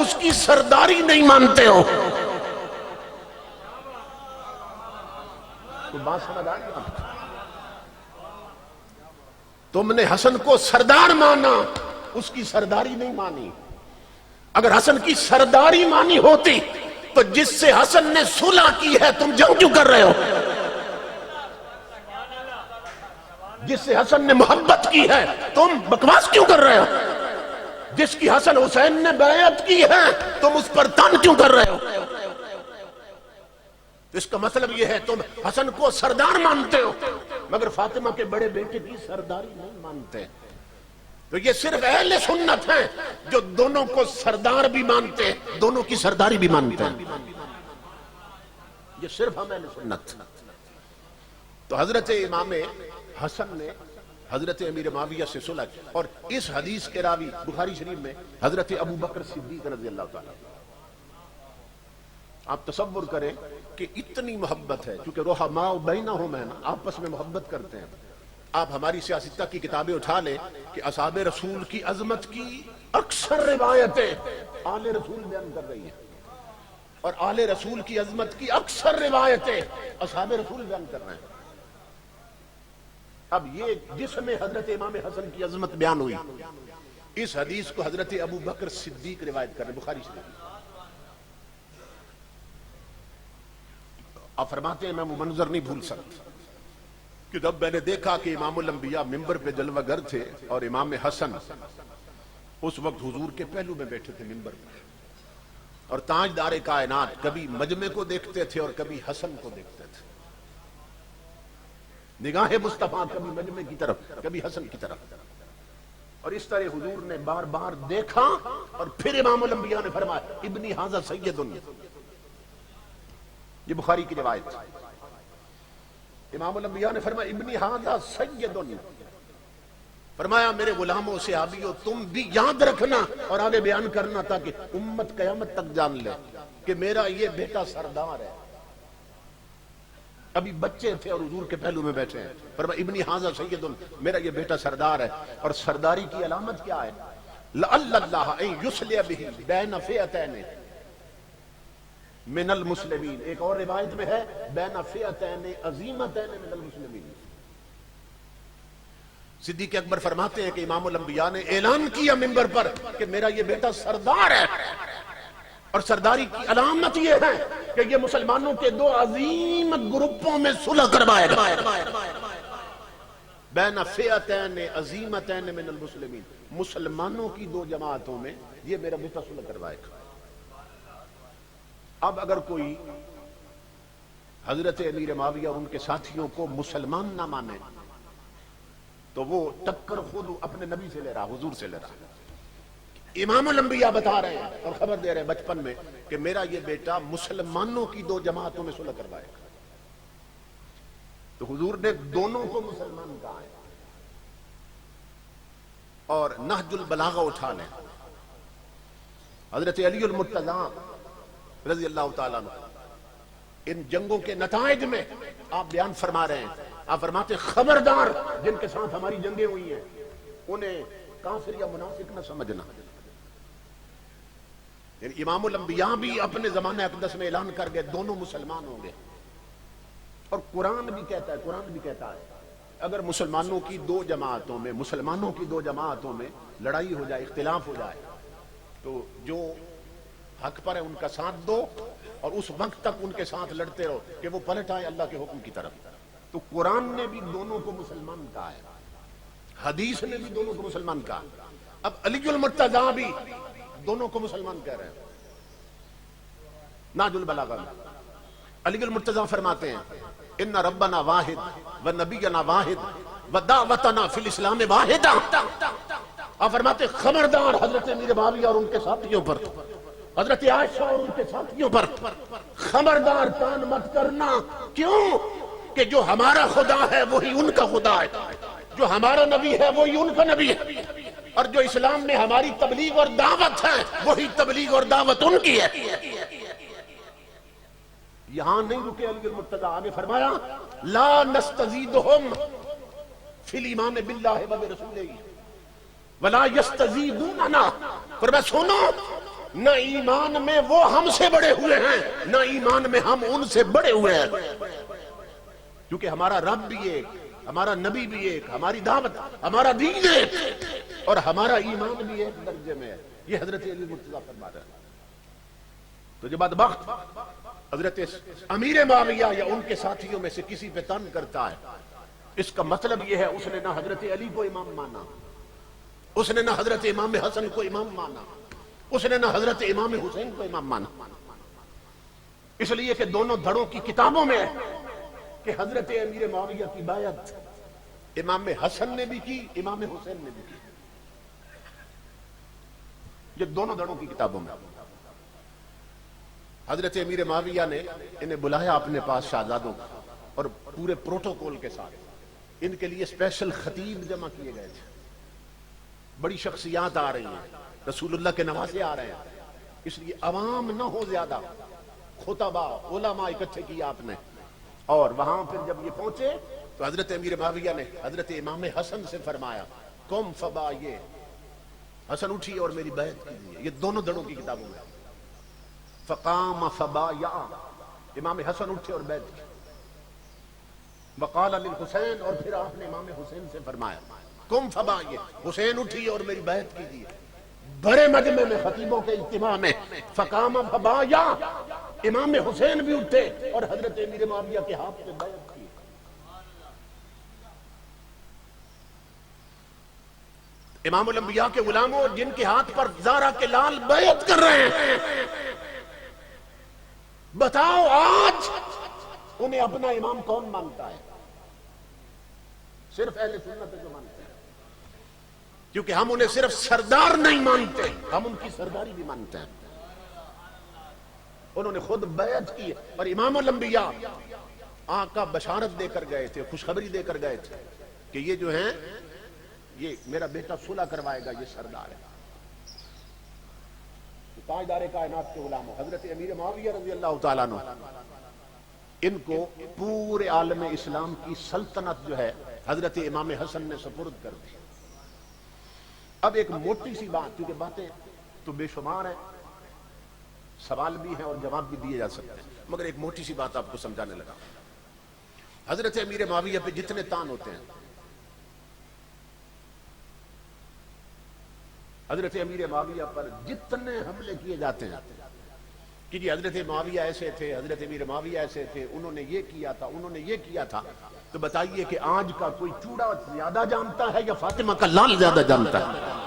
اس کی سرداری نہیں مانتے ہو. تو بات سمجھ آ گئی؟ تم نے حسن کو سردار مانا، اس کی سرداری نہیں مانی. اگر حسن کی سرداری مانی ہوتی تو جس سے حسن نے صلح کی ہے تم جنگ کیوں کر رہے ہو؟ جس سے حسن نے محبت کی ہے تم بکواس کیوں کر رہے ہو؟ جس کی حسن حسین نے بیعت کی ہے تم اس پر تان کیوں کر رہے ہو؟ اس کا مطلب یہ ہے تم حسن کو سردار مانتے ہو مگر فاطمہ کے بڑے بیٹے کی سرداری نہیں مانتے. تو یہ صرف اہل سنت ہیں جو دونوں کو سردار بھی مانتے ہیں، دونوں کی سرداری بھی مانتے ہیں. یہ صرف ہم اہل سنت. تو حضرت امام حسن نے حضرت امیر معاویہ سے صلح کی، اور اس حدیث کے راوی بخاری شریف میں حضرت ابو بکر صدیق رضی اللہ تعالیٰ. آپ تصور کریں کہ اتنی محبت ہے، کیونکہ رحماء بینہم ہیں، آپس میں محبت کرتے ہیں. آپ ہماری سیاستہ کی کتابیں اٹھا لیں کہ اصحاب رسول کی عظمت کی اکثر روایتیں آل رسول بیان کر رہی ہیں، اور آل رسول کی عظمت کی اکثر روایتیں اصحاب رسول بیان کر رہے ہیں. اب یہ جس میں حضرت امام حسن کی عظمت بیان ہوئی، اس حدیث کو حضرت ابو بکر صدیق روایت کر رہے ہیں بخاری شریف. آپ فرماتے ہیں میں وہ منظر نہیں بھول سکتا کہ جب میں نے دیکھا کہ امام الانبیاء منبر پہ جلوہ گر تھے اور امام حسن اس وقت حضور کے پہلو میں بیٹھے تھے منبر پر، اور تاجدار کائنات کبھی مجمع کو دیکھتے تھے اور کبھی حسن کو دیکھتے تھے. نگاہ مصطفیٰ کبھی مجمع کی طرف کبھی حسن کی طرف، اور اس طرح حضور نے بار بار دیکھا. اور پھر امام الانبیاء نے فرمایا ابنی ھذا سید، یہ بخاری کی روایت. امام الانبیاء نے فرمایا ابنی ھذا سید، فرمایا میرے غلاموں صحابیوں تم بھی یاد رکھنا اور آگے بیان کرنا تاکہ امت قیامت تک جان لے کہ میرا یہ بیٹا سردار ہے. ابھی بچے تھے اور حضور کے پہلو میں بیٹھے ہیں. فرمایا ابنی ھذا سید، میرا یہ بیٹا سردار ہے. اور سرداری کی علامت کیا ہے؟ لعل اللہ ان یصلح بہ بین فئتین من المسلمین. ایک اور روایت میں ہے بین فئتین عظیمتین من المسلمین. صدیق اکبر فرماتے ہیں کہ امام الانبیاء نے اعلان کیا منبر پر کہ میرا یہ بیٹا سردار ہے، اور سرداری کی علامت یہ ہے کہ یہ مسلمانوں کے دو عظیم گروپوں میں صلح کروائے گا. بین فئتین عظیمتین من المسلمین، مسلمانوں کی دو جماعتوں میں یہ میرا بیٹا صلح کروائے گا. اب اگر کوئی حضرت امیر معاویہ اور ان کے ساتھیوں کو مسلمان نہ مانے تو وہ ٹکر خود اپنے نبی سے لے رہا، حضور سے لے رہا. امام الانبیاء بتا رہے ہیں اور خبر دے رہے ہیں بچپن میں کہ میرا یہ بیٹا مسلمانوں کی دو جماعتوں میں صلح کروائے گا. تو حضور نے دونوں کو مسلمان کہا ہے. اور نہج البلاغہ اٹھا لیں، حضرت علی المرتضیٰ رضی اللہ تعالیٰ عنہ ان جنگوں کے نتائج میں آپ بیان فرما رہے ہیں، آپ فرماتے ہیں خبردار جن کے ساتھ ہماری جنگیں ہوئی ہیں انہیں کافر یا منافق نہ سمجھنا۔ یعنی امام الانبیاء بھی اپنے زمانہ اقدس میں اعلان کر گئے دونوں مسلمان ہوں گے، اور قرآن بھی کہتا ہے اگر مسلمانوں کی دو جماعتوں میں لڑائی ہو جائے، اختلاف ہو جائے، تو جو حق پر ہے ان کا ساتھ دو اور اس وقت تک ان کے ساتھ لڑتے رہو کہ وہ پلٹ آئے اللہ کے حکم کی طرف۔ تو قرآن نے بھی دونوں کو مسلمان کہا ہے، حدیث نے بھی دونوں کو مسلمان کہا، اب علی المرتضیٰ بھی دونوں کو مسلمان کہہ رہے ہیں۔ ناج البلاغہ میں علی المرتضیٰ فرماتے ہیں ان ربنا واحد و نبینا واحد و دعوتنا فی الاسلام واحد۔ آپ فرماتے خبردار حضرت امیر معاویہ اور ان کے ساتھیوں پر، حضرت عائشہ اور ان کے ساتھیوں پر خبردار کان مت کرنا۔ کیوں؟ کہ جو ہمارا خدا ہے وہی ان کا خدا ہے، جو ہمارا نبی ہے وہی ان کا نبی ہے، اور جو اسلام میں ہماری تبلیغ اور دعوت ہے وہی تبلیغ اور دعوت ان کی ہے۔ یہاں نہیں رکے علی المرتضیٰ، آگے فرمایا لا نستزیدہم فی الایمان باللہ و برسولہ ولا یستزیدوننا۔ فرمایا سنو، نہ ایمان میں وہ ہم سے بڑے ہوئے ہیں نہ ایمان میں ہم ان سے بڑے ہوئے ہیں، کیونکہ ہمارا رب بھی ایک، ہمارا نبی بھی ایک، ہماری دعوت، ہمارا دین ایک، اور ہمارا ایمان بھی ایک درجے میں ہے۔ یہ حضرت علی مرتضیٰ فرما رہے ہیں۔ تو جب بعد وقت حضرت امیر معاویہ یا ان کے ساتھیوں میں سے کسی پہ تن کرتا ہے، اس کا مطلب یہ ہے اس نے نہ حضرت علی کو امام مانا، اس نے نہ حضرت امام حسن کو امام مانا، اس نے نہ حضرت امام حسین کو امام مانا، اس لیے کہ دونوں دھڑوں کی کتابوں میں ہے کہ حضرت امیر معاویہ کی بیعت امام حسن نے بھی کی، امام حسین نے بھی کی، یہ دونوں دھڑوں کی کتابوں میں۔ حضرت امیر معاویہ نے انہیں بلایا اپنے پاس شہزادوں کو، اور پورے پروٹوکول کے ساتھ ان کے لیے اسپیشل خطیب جمع کیے گئے تھے، بڑی شخصیات آ رہی ہیں، رسول اللہ کے نوازے آ رہے ہیں، اس لیے عوام نہ ہو زیادہ، خطبہ علماء اکٹھے کیا آپ نے، اور وہاں پھر جب یہ پہنچے تو حضرت امیر معاویہ نے حضرت امام حسن سے فرمایا قم فبایع، حسن اٹھی اور میری بیعت کیجیے، یہ دونوں دھڑوں کی کتابوں میں۔ فقام فبایع، امام حسن اٹھے اور بیعت کی۔ وقال للحسین، اور پھر آپ نے امام حسین سے فرمایا قم فبایع، حسین اٹھی اور میری بیعت کیجیے۔ بڑے مجمع میں خطیبوں کے اجتماع میں فقام فبایع، امام حسین بھی اٹھے اور حضرت امیر معاویہ کے ہاتھ پہ بیعت کی۔ امام الانبیاء کے غلاموں جن کے ہاتھ پر زہرا کے لال بیعت کر رہے ہیں، بتاؤ آج انہیں اپنا امام کون مانتا ہے؟ صرف اہل سنت جو مانتے ہیں، کیونکہ ہم انہیں صرف سردار نہیں مانتے، ہم ان کی سرداری بھی مانتے ہیں۔ انہوں نے خود بیعت کی، اور امام الانبیاء آقا بشارت دے کر گئے تھے، خوشخبری دے کر گئے تھے کہ یہ جو ہیں یہ میرا بیٹا صلح کروائے گا، یہ سردار ہے۔ تاجدار کائنات کے غلاموں حضرت امیر معاویہ رضی اللہ تعالیٰ عنہ، ان کو پورے عالم اسلام کی سلطنت جو ہے حضرت امام حسن نے سپرد کر دی۔ اب ایک موٹی سی بات، کیونکہ باتیں تو بے شمار ہیں، سوال بھی ہیں اور جواب بھی دیے جا سکتے ہیں، مگر ایک موٹی سی بات آپ کو سمجھانے لگا۔ حضرت امیر معاویہ پہ جتنے تان ہوتے ہیں، حضرت امیر معاویہ پر جتنے حملے کیے جاتے ہیں کہ جی حضرت معاویہ ایسے تھے، حضرت امیر معاویہ ایسے تھے، انہوں نے یہ کیا تھا، انہوں نے یہ کیا تھا، تو بتائیے کہ آج کا کوئی چوڑا زیادہ جانتا ہے یا فاطمہ کا لال زیادہ جانتا ہے؟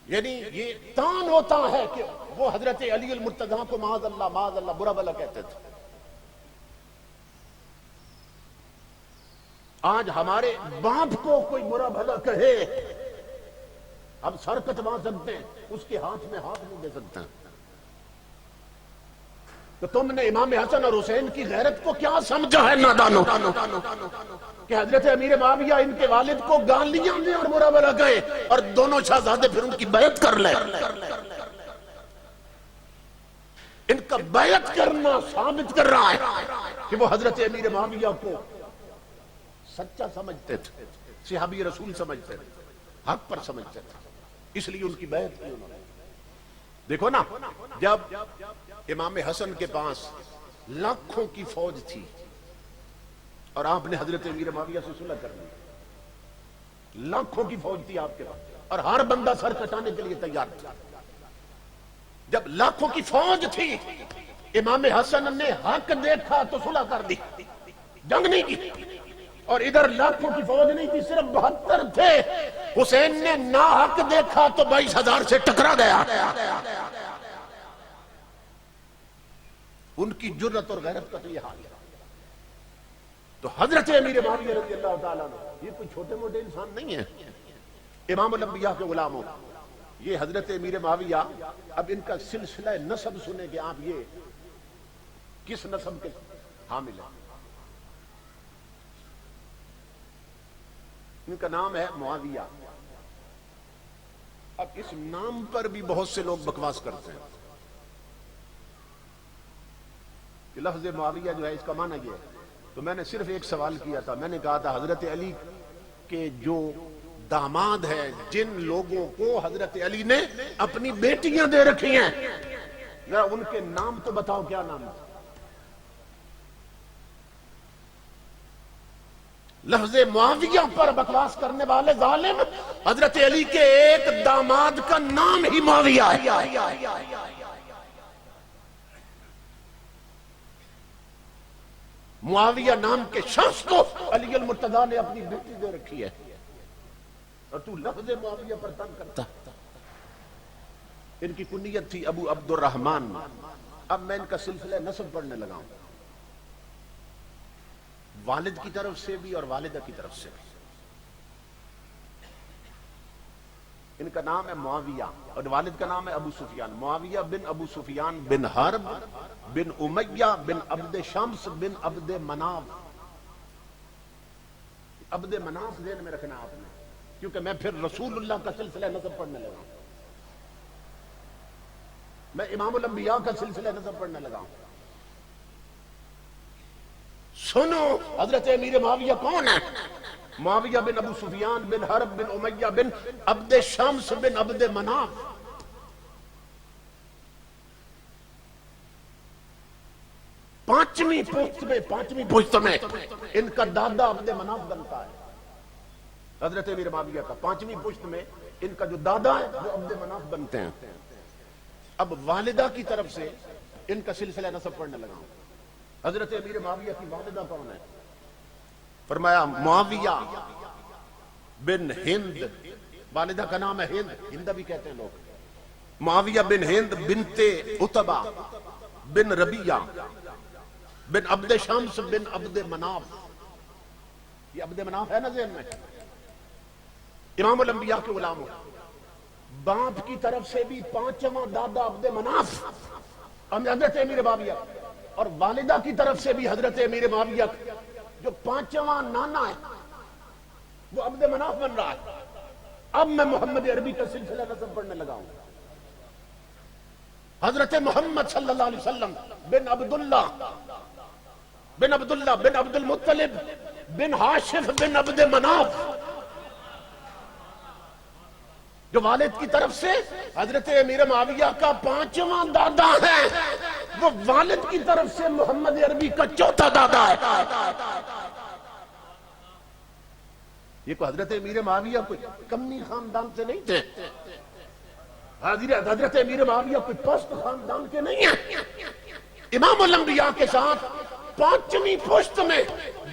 یعنی یہ تان ہوتا ہے کہ وہ حضرت علی المرتضیٰ کو معاذ اللہ برا بلا کہتے تھے۔ آج ہمارے باپ کو کوئی برا بھلا کہے ہم سر کٹوا سکتے ہیں، اس کے ہاتھ میں ہاتھ نہیں دے سکتے ہیں۔ تو تم نے امام حسن اور حسین کی غیرت کو کیا سمجھا ہے نادانو، کہ حضرت امیر معاویہ ان کے والد کو گالیاں دیں اور برا بھلا کہیں اور دونوں شہزادے پھر ان کی بیعت کر لیں۔ ان کا بیعت کرنا ثابت کر رہا ہے کہ وہ حضرت امیر معاویہ کو سچا سمجھتے تھے، صحابی رسول سمجھتے تھے، حق پر سمجھتے تھے، اس لیے ان کی بیعت کی انہوں نے۔ دیکھو نا، جب امام حسن کے پاس لاکھوں کی فوج تھی اور آپ نے حضرت امیر معاویہ سے صلح کر لی، لاکھوں کی فوج تھی آپ کے پاس اور ہر بندہ سر کٹانے کے لیے تیار تھا، جب لاکھوں کی فوج تھی امام حسن نے حق دیکھا تو صلح کر دی، جنگ نہیں کی، اور ادھر لاکھوں کی فوج نہیں تھی، صرف 72 تھے، حسین نے ناحق دیکھا تو 22,000 سے ٹکرا گیا۔ ان کی جرت اور غیرت کا تو یہ حال ہے۔ تو حضرت امیر معاویہ رضی اللہ تعالیٰ عنہ یہ کوئی چھوٹے موٹے انسان نہیں ہے، امام الانبیاء کے غلاموں، یہ حضرت امیر معاویہ، اب ان کا سلسلہ نسب سنیں کہ آپ یہ کس نسب کے حامل ہیں۔ ان کا نام ہے معاویہ۔ اب اس نام پر بھی بہت سے لوگ بکواس کرتے ہیں کہ لفظ معاویہ جو ہے اس کا معنی یہ ہے، تو میں نے صرف ایک سوال کیا تھا، میں نے کہا تھا حضرت علی کے جو داماد ہیں، جن لوگوں کو حضرت علی نے اپنی بیٹیاں دے رکھی ہیں، ذرا ان کے نام تو بتاؤ، کیا نام ہے؟ لفظ معاویہ پر بکواس کرنے والے ظالم، حضرت علی کے ایک داماد کا نام ہی معاویہ ہے۔ معاویہ نام کے شخص کو علی المرتضیٰ نے اپنی بیٹی دے رکھی ہے، اور تو لفظ معاویہ پر تنگ کرتا۔ ان کی کنیت تھی ابو عبد الرحمن۔ اب میں ان کا سلسلہ نسب پڑھنے لگا ہوں، والد کی طرف سے بھی اور والدہ کی طرف سے بھی۔ ان کا نام ہے معاویہ اور والد کا نام ہے ابو سفیان، معاویہ بن ابو سفیان بن حرب بن امیہ بن عبد شمس بن عبد مناف۔ عبد مناف ذہن میں رکھنا آپ نے، کیونکہ میں پھر رسول اللہ کا سلسلہ نسب پڑھنے لگا ہوں، میں امام الانبیاء کا سلسلہ نسب پڑھنے لگا ہوں۔ سنو حضرت امیر معاویہ کون ہے؟ معاویہ بن ابو سفیان بن حرب بن امیہ بن عبد شمس بن عبد مناف۔ پانچویں پشت میں ان کا دادا عبد مناف بنتا ہے، حضرت امیر معاویہ کا پانچویں پشت میں ان کا جو دادا ہے وہ عبد مناف بنتے ہیں۔ اب والدہ کی طرف سے ان کا سلسلہ نسب پڑھنے لگا ہوں۔ حضرت امیر معاویہ کی والدہ کون ہے؟ فرمایا معاویہ بن ہند، والدہ کا نام ہے ہند، ہندہ بھی کہتے ہیں لوگ۔ معاویہ بن ہند بنت عتبہ بن ربیہ بن عبد شمس بن عبد مناف۔ یہ عبد مناف ہے نا ذہن میں؟ امام الانبیاء کے غلام، باپ کی طرف سے بھی پانچواں دادا عبد مناف حضرت امیر معاویہ، اور والدہ کی طرف سے بھی حضرت امیر معاویہ جو پانچواں نانا ہے وہ عبد مناف بن رہا ہے۔ اب میں محمد عربی کا سلسلہ نسب پڑھنے لگا ہوں۔ حضرت محمد صلی اللہ علیہ وسلم بن عبداللہ بن عبد المطلب بن ہاشم بن عبد مناف، جو والد کی طرف سے حضرت امیر معاویہ کا پانچواں دادا ہے، وہ والد کی طرف سے محمد عربی کا چوتھا دادا ہے۔ یہ کوئی حضرت امیر معاویہ کوئی کمی خاندان سے نہیں تھے، حضرت امیر معاویہ کوئی پست خاندان کے نہیں ہیں۔ امام الانبیاء کے ساتھ پانچویں پشت میں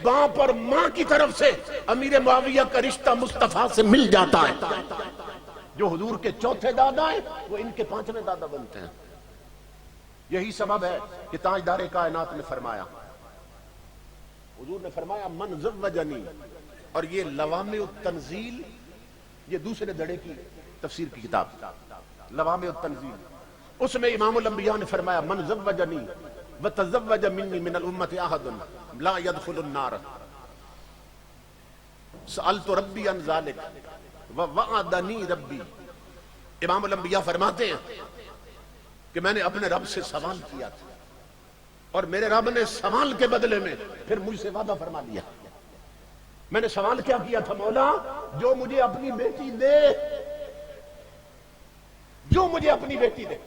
باپ اور ماں کی طرف سے امیر معاویہ کا رشتہ مصطفیٰ سے مل جاتا ہے۔ جو حضور کے چوتھے دادا ہیں وہ ان کے پانچویں دادا بنتے ہیں۔ یہی سبب ہے کہ تاجدار کائنات نے فرمایا، حضور نے فرمایا من زوجنی، اور یہ لوامع التنزیل، یہ دوسرے دڑے کی تفسیر کی کتاب لوامع التنزیل، اس میں امام الانبیاء نے فرمایا من زوجنی وتزوج منی من الامت احد لا يدخل النار سألت ربی عن ذلک ووعدنی ربی۔ امام الانبیاء فرماتے ہیں کہ میں نے اپنے رب سے سوال کیا تھا اور میرے رب نے سوال کے بدلے میں پھر مجھ سے وعدہ فرما لیا۔ میں نے سوال کیا تھا، مولا جو مجھے اپنی بیٹی دے، جو مجھے اپنی بیٹی دے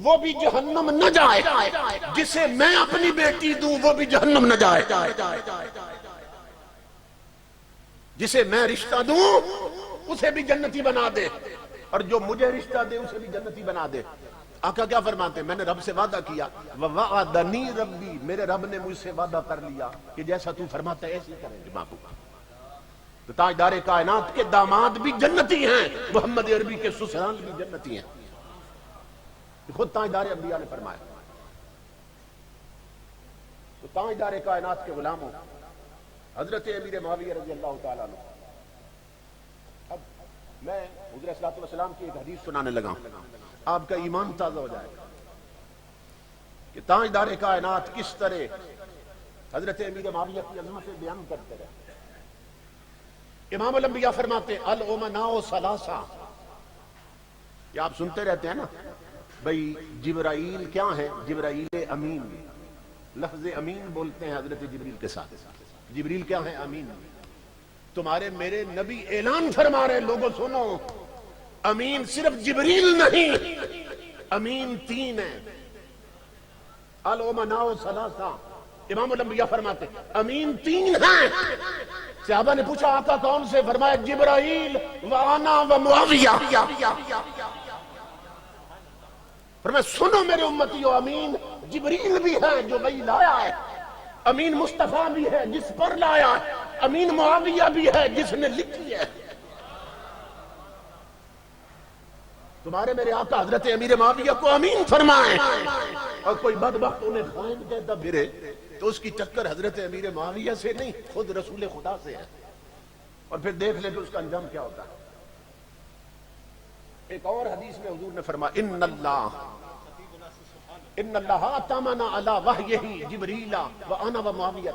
وہ بھی جہنم نہ جائے، جسے میں اپنی بیٹی دوں وہ بھی جہنم نہ جائے، جسے میں رشتہ دوں اسے بھی جنتی بنا دے، اور جو مجھے رشتہ دے اسے بھی جنتی بنا دے۔ آقا کیا فرماتے ہیں، میں نے رب سے وعدہ کیا، وَوَعَدَنِي رَبِّي، میرے رب نے مجھ سے وعدہ کر لیا کہ جیسا تو فرماتا ہے ایسے کریں گے محبوب۔ تو تاجدار کائنات کے داماد بھی جنتی ہیں، محمد عربی کے سسرال بھی جنتی ہیں، خود تاجدار انبیاء نے فرمایا۔ تو تاجدار کائنات کے غلاموں، حضرت امیر معاویہ رضی اللہ تعالیٰ عنہ، اب میں حضور صلی اللہ علیہ وسلم کی ایک حدیث سنانے لگا ہوں، آپ کا ایمان تازہ ہو جائے گا کہ تاجدار کائنات کس طرح حضرت امیر معاویہ کی عظمت بیان کرتے رہے۔ امام الانبیاء فرماتے ہیں الامناء ثلاثہ، یہ آپ سنتے رہتے ہیں نا بھئی جبرائیل کیا ہے، جبرائیل امین، لفظ امین بولتے ہیں حضرت جبریل کے ساتھ، جبریل کیا ہے، امین۔ تمہارے میرے نبی اعلان فرما رہے ہیں، لوگوں سنو، امین صرف جبریل نہیں، امین تین ہے، الامناء ثلاثہ۔ امام الانبیاء فرماتے ہیں امین تین ہیں۔ صحابہ نے پوچھا آقا کون سے، فرمایا جبرائیل وانا و معاویہ۔ فرمایا سنو میرے امتیو، امین جبریل بھی ہے جو وہی لایا ہے، امین مصطفیٰ بھی ہے جس پر لایا ہے، امین معاویہ بھی ہے جس نے لکھی ہے۔ تمہارے میرے آقا حضرت امیر معاویہ کو امین فرمائیں، اور کوئی بدبخت انہیں خائن کہتا پھرے تو اس کی چکر حضرت امیر معاویہ سے نہیں، خود رسول خدا سے ہے، اور پھر دیکھ لے تو اس کا انجام کیا ہوتا ہے۔ ایک اور حدیث میں حضور نے فرمایا ان اللہ اتمنا علی وحیہ جبریل وانا ومعاویہ۔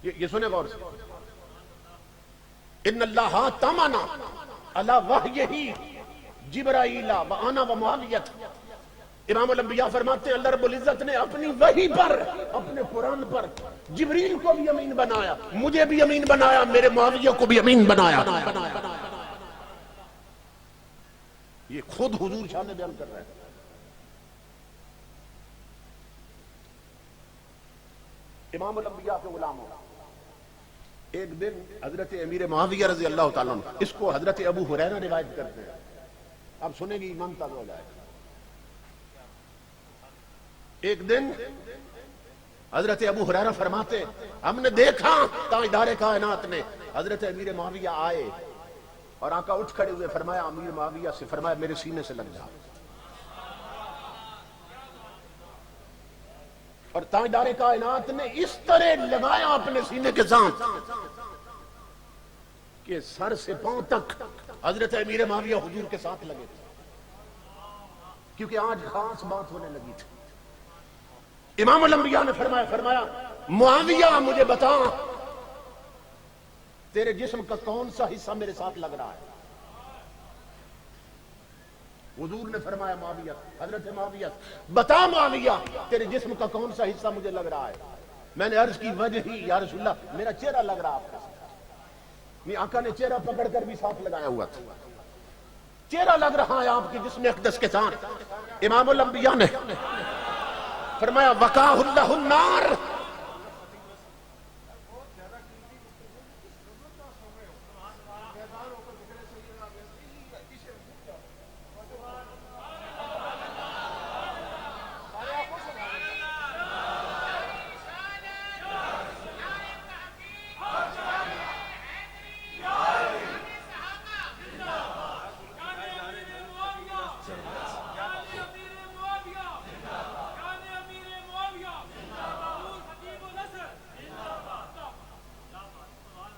یہ سنیں غور سے، ان اللہ اتمنا علی وحیہ جبرائیل وانا ومعاویہ۔ امام الانبیاء فرماتے ہیں اللہ رب العزت نے اپنی وحی پر، اپنے قرآن پر جبریل کو بھی امین بنایا، مجھے بھی امین بنایا، میرے معاویہ کو بھی امین بنایا۔ یہ خود حضور شاہ نے بیان کر رہا ہے۔ امام الانبیاء کے غلاموں، ایک دن حضرت امیر معاویہ رضی اللہ تعالیٰ عنہ، اس کو حضرت ابو ہریرہ روایت کرتے ہیں، اب سنیں گے ایمان تازہ ہو جائے گا۔ ایک دن حضرت ابو ہریرہ فرماتے ہم نے دیکھا تاجدار کائنات نے حضرت امیر معاویہ آئے اور آقا اٹھ کھڑے ہوئے، فرمایا امیر معاویہ سے، فرمایا میرے سینے سے لگ جا، اور تاجدار کائنات نے اس طرح لگایا اپنے سینے کے ساتھ کہ سر سے پاؤں تک حضرت امیر معاویہ حضور کے ساتھ لگے تھے، کیونکہ آج خاص بات ہونے لگی تھی۔ امام الانبیاء نے فرمایا معاویہ مجھے بتا تیرے جسم کا کون سا حصہ میرے ساتھ لگ رہا ہے؟ حضور نے فرمایا معاویہ، حضرت معاویہ بتا معاویہ تیرے جسم کا کون سا حصہ مجھے لگ رہا ہے؟ میں نے عرض کی وجہ ہی یا رسول اللہ میرا چہرہ لگ رہا آپ کا۔ نہیں، آقا نے چہرہ پکڑ کر بھی ساتھ لگایا ہوا تھا، چہرہ لگ رہا ہے آپ کی جسم اقدس کے ساتھ۔ امام الانبیاء نے فرمایا وقاہ اللہ النار،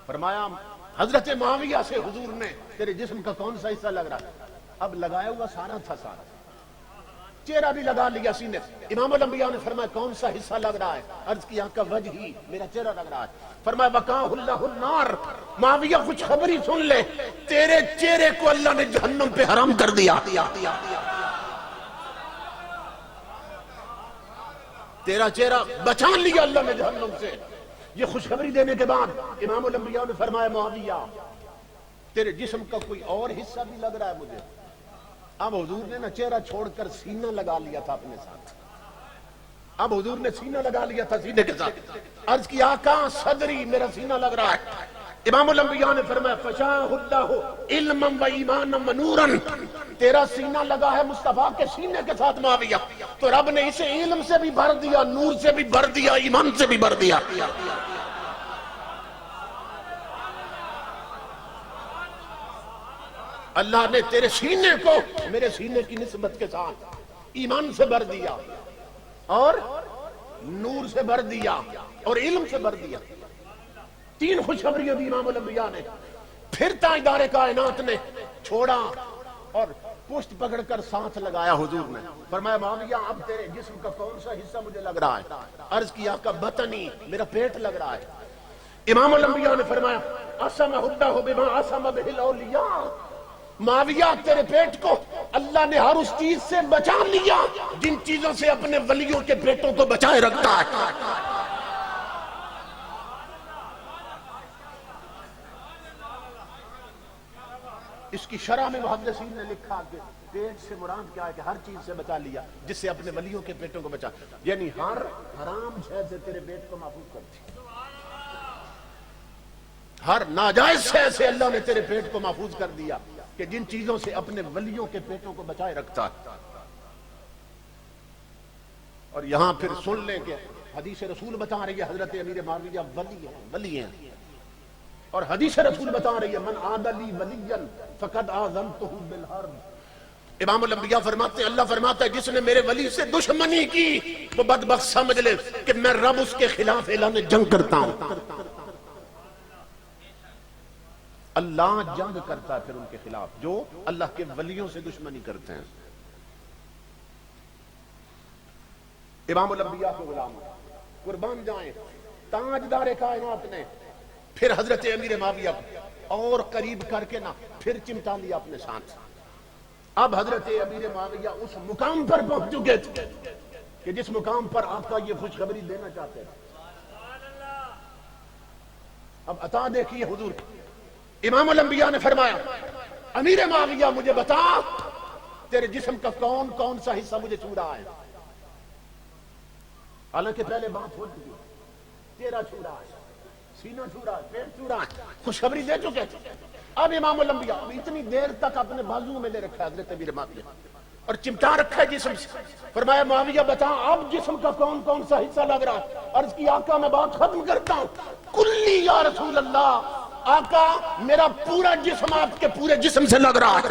فرمایا حضرت معاویہ سے حضور نے تیرے جسم کا کون سا حصہ لگ رہا ہے؟ اب لگایا ہوا سارا تھا، سارا چہرہ بھی لگا لیا سینے۔ امام الانبیاء نے فرمایا کون سا حصہ لگ رہا ہے؟ عرض کی آقا وجہی، میرا چہرہ لگ رہا ہے۔ فرمایا وقاہ اللہ النار، معاویہ کچھ خبری سن لے، تیرے چہرے کو اللہ نے جہنم پہ حرام کر دیا۔ تیرا چہرہ بچا لیا اللہ نے جہنم سے۔ یہ خوشخبری دینے کے بعد امام الانبیاء نے فرمایا معاویہ تیرے جسم کا کوئی اور حصہ بھی لگ رہا ہے مجھے۔ اب حضور نے نا چہرہ چھوڑ کر سینہ لگا لیا تھا اپنے ساتھ، اب حضور نے سینہ لگا لیا تھا سینے کے ساتھ۔ عرض کی آقا صدری، میرا سینہ لگ رہا ہے۔ امام الانبیاء نے فرمایا فشاہ اللہ علما و ایمانا و نورا، تیرا سینہ لگا ہے مصطفیٰ کے سینے کے ساتھ معاویہ، تو رب نے اسے علم سے بھی بھر دیا، نور سے بھی بھر دیا، ایمان سے بھی بھر دیا۔ اللہ نے تیرے سینے کو میرے سینے کی نسبت کے ساتھ ایمان سے بھر دیا اور نور سے بھر دیا اور علم سے بھر دیا۔ تین خوشخبریاں دی امام الانبیاء نے۔ پھر تاجدار کائنات نے چھوڑا اور پشت پکڑ کر ساتھ لگایا حضور نے۔ فرمایا معاویہ اب تیرے جسم کا کون سا حصہ مجھے لگ رہا ہے؟ عرض کیا کہ بطنی، میرا پیٹ لگ رہا ہے۔ امام الانبیاء نے فرمایا اسمہ اللہ بما اسمہ بہ الاولیاء، معاویہ تیرے پیٹ کو اللہ نے ہر اس چیز سے بچا لیا جن چیزوں سے اپنے ولیوں کے پیٹوں کو بچائے رکھتا ہے۔ اس کی شرح میں محدثین نے لکھا کہ پیٹ سے مراد کیا ہے کہ ہر چیز سے بچا لیا جس سے اپنے ولیوں کے پیٹوں کو بچا، یعنی ہر حرام شے سے تیرے پیٹ کو محفوظ کرتی، ہر ناجائز شے سے اللہ نے تیرے پیٹ کو محفوظ کر دیا کہ جن چیزوں سے اپنے ولیوں کے پیٹوں کو بچائے رکھتا ہے۔ اور یہاں پھر سن لیں کہ حدیث رسول بتا رہی ہے حضرت امیر معاویہ ولی ہیں، اور حدیث رسول بتا رہی ہے من عاد لی ولیا فقد آذنتہ بالحرب۔ امام الانبیاء فرماتے ہیں، اللہ فرماتا ہے جس نے میرے ولی سے دشمنی کی وہ بدبخت سمجھ لے کہ میں رب اس کے خلاف اعلان جنگ کرتا ہوں۔ اللہ جنگ کرتا ہے پھر ان کے خلاف جو اللہ کے ولیوں سے دشمنی کرتے ہیں۔ امام الانبیاء کے غلام قربان جائیں، تاجدار کائنات نے پھر حضرت امیر معاویہ اور قریب کر کے پھر چمٹا لیا اپنے ساتھ۔ اب حضرت امیر معاویہ اس مقام پر پہنچ چکے تھے کہ جس مقام پر آپ کا یہ خوشخبری دینا چاہتے تھے۔ اب عطا دیکھیے حضور، امام الانبیاء نے فرمایا امیر معاویہ مجھے بتا تیرے جسم کا کون کون سا حصہ مجھے چھو رہا ہے؟ حالانکہ پہلے بات ہو چکی، تیرا چھو رہا ہے، سینہ چھو رہا ہے، پیٹ چھو رہا ہے، خوشخبری دے چکے تھے۔ اب امام الانبیاء اتنی دیر تک اپنے بازو میں لے رکھا ہے حضرت امیر معاویہ اور چمٹا رکھا ہے جسم سے۔ فرمایا معاویہ بتا اب جسم کا کون کون سا حصہ لگ رہا ہے؟ عرض کی آقا میں بات ختم کرتا ہوں، کلی یا رسول اللہ، آقا میرا پورا جسم آپ کے پورے جسم سے لگ رہا ہے۔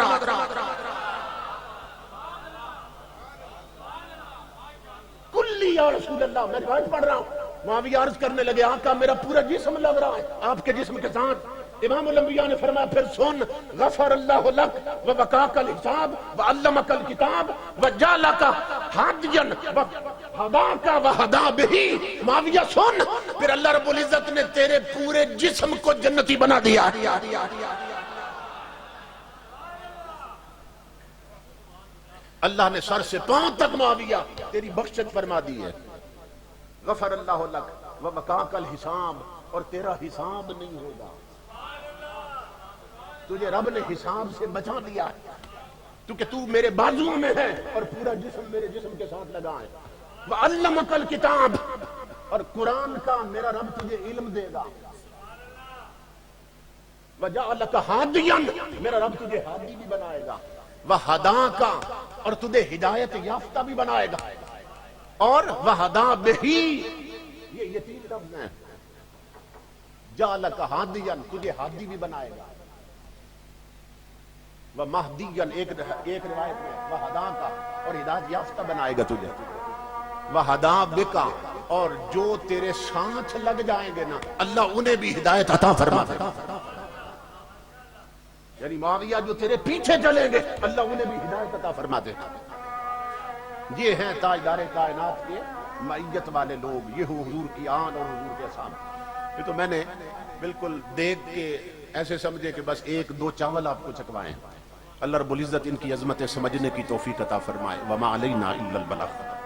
کلی یا رسول اللہ، میں روایت پڑھ رہا ہوں۔ معاویہ عرض کرنے لگے آقا میرا پورا جسم لگ رہا ہے آپ کے جسم کے ساتھ۔ امام الانبیاء نے فرمایا پھر سن، غفر اللہ لک ووقاک الحساب وعلمک الکتاب وجعلک ہادیا وہداک وہدا بہ۔ معاویہ سن، پھر اللہ رب العزت نے تیرے پورے جسم کو جنتی بنا دیا۔ اللہ نے سر سے پاؤں تک معاویہ تیری بخشت فرما دی ہے۔ غفر اللہ لک ووقاک الحساب، اور تیرا حساب نہیں ہوگا، تجھے رب نے حساب سے بچا لیا ہے کیونکہ تو میرے بازو میں ہے اور پورا جسم میرے جسم کے ساتھ لگا ہے۔ وعلمک الکتاب، اور قرآن کا میرا رب تجھے علم دے گا۔ وجعلک ہادیا، میرا رب تجھے ہادی بھی بنائے گا۔ وہداک، اور تجھے ہدایت یافتہ بھی بنائے گا۔ اور وہدا بہ، یہ تین لفظ ہیں، جعلک ہادیا، تجھے ہادی بھی بنائے گا، ومہدیا، ایک روایت میں وہداک، اور ہدایت یافتہ بنائے گا تجھے۔ وہدا بک، اور جو تیرے ساتھ لگ جائیں گے نا اللہ انہیں بھی ہدایت عطا فرما دے گا۔ یعنی معاویہ جو تیرے پیچھے چلیں گے اللہ انہیں بھی ہدایت عطا فرما دے. یہ ہیں تاجدار کائنات کے معیت والے لوگ، یہ ہو حضور کی آن اور حضور کے سامنے. یہ تو میں نے بالکل دیکھ کے ایسے سمجھے کہ بس ایک دو چاول آپ کو چکوائیں. اللہ رب العزت ان کی عظمت سمجھنے کی توفیق عطا فرمائے. وما علینا الا البلاغ.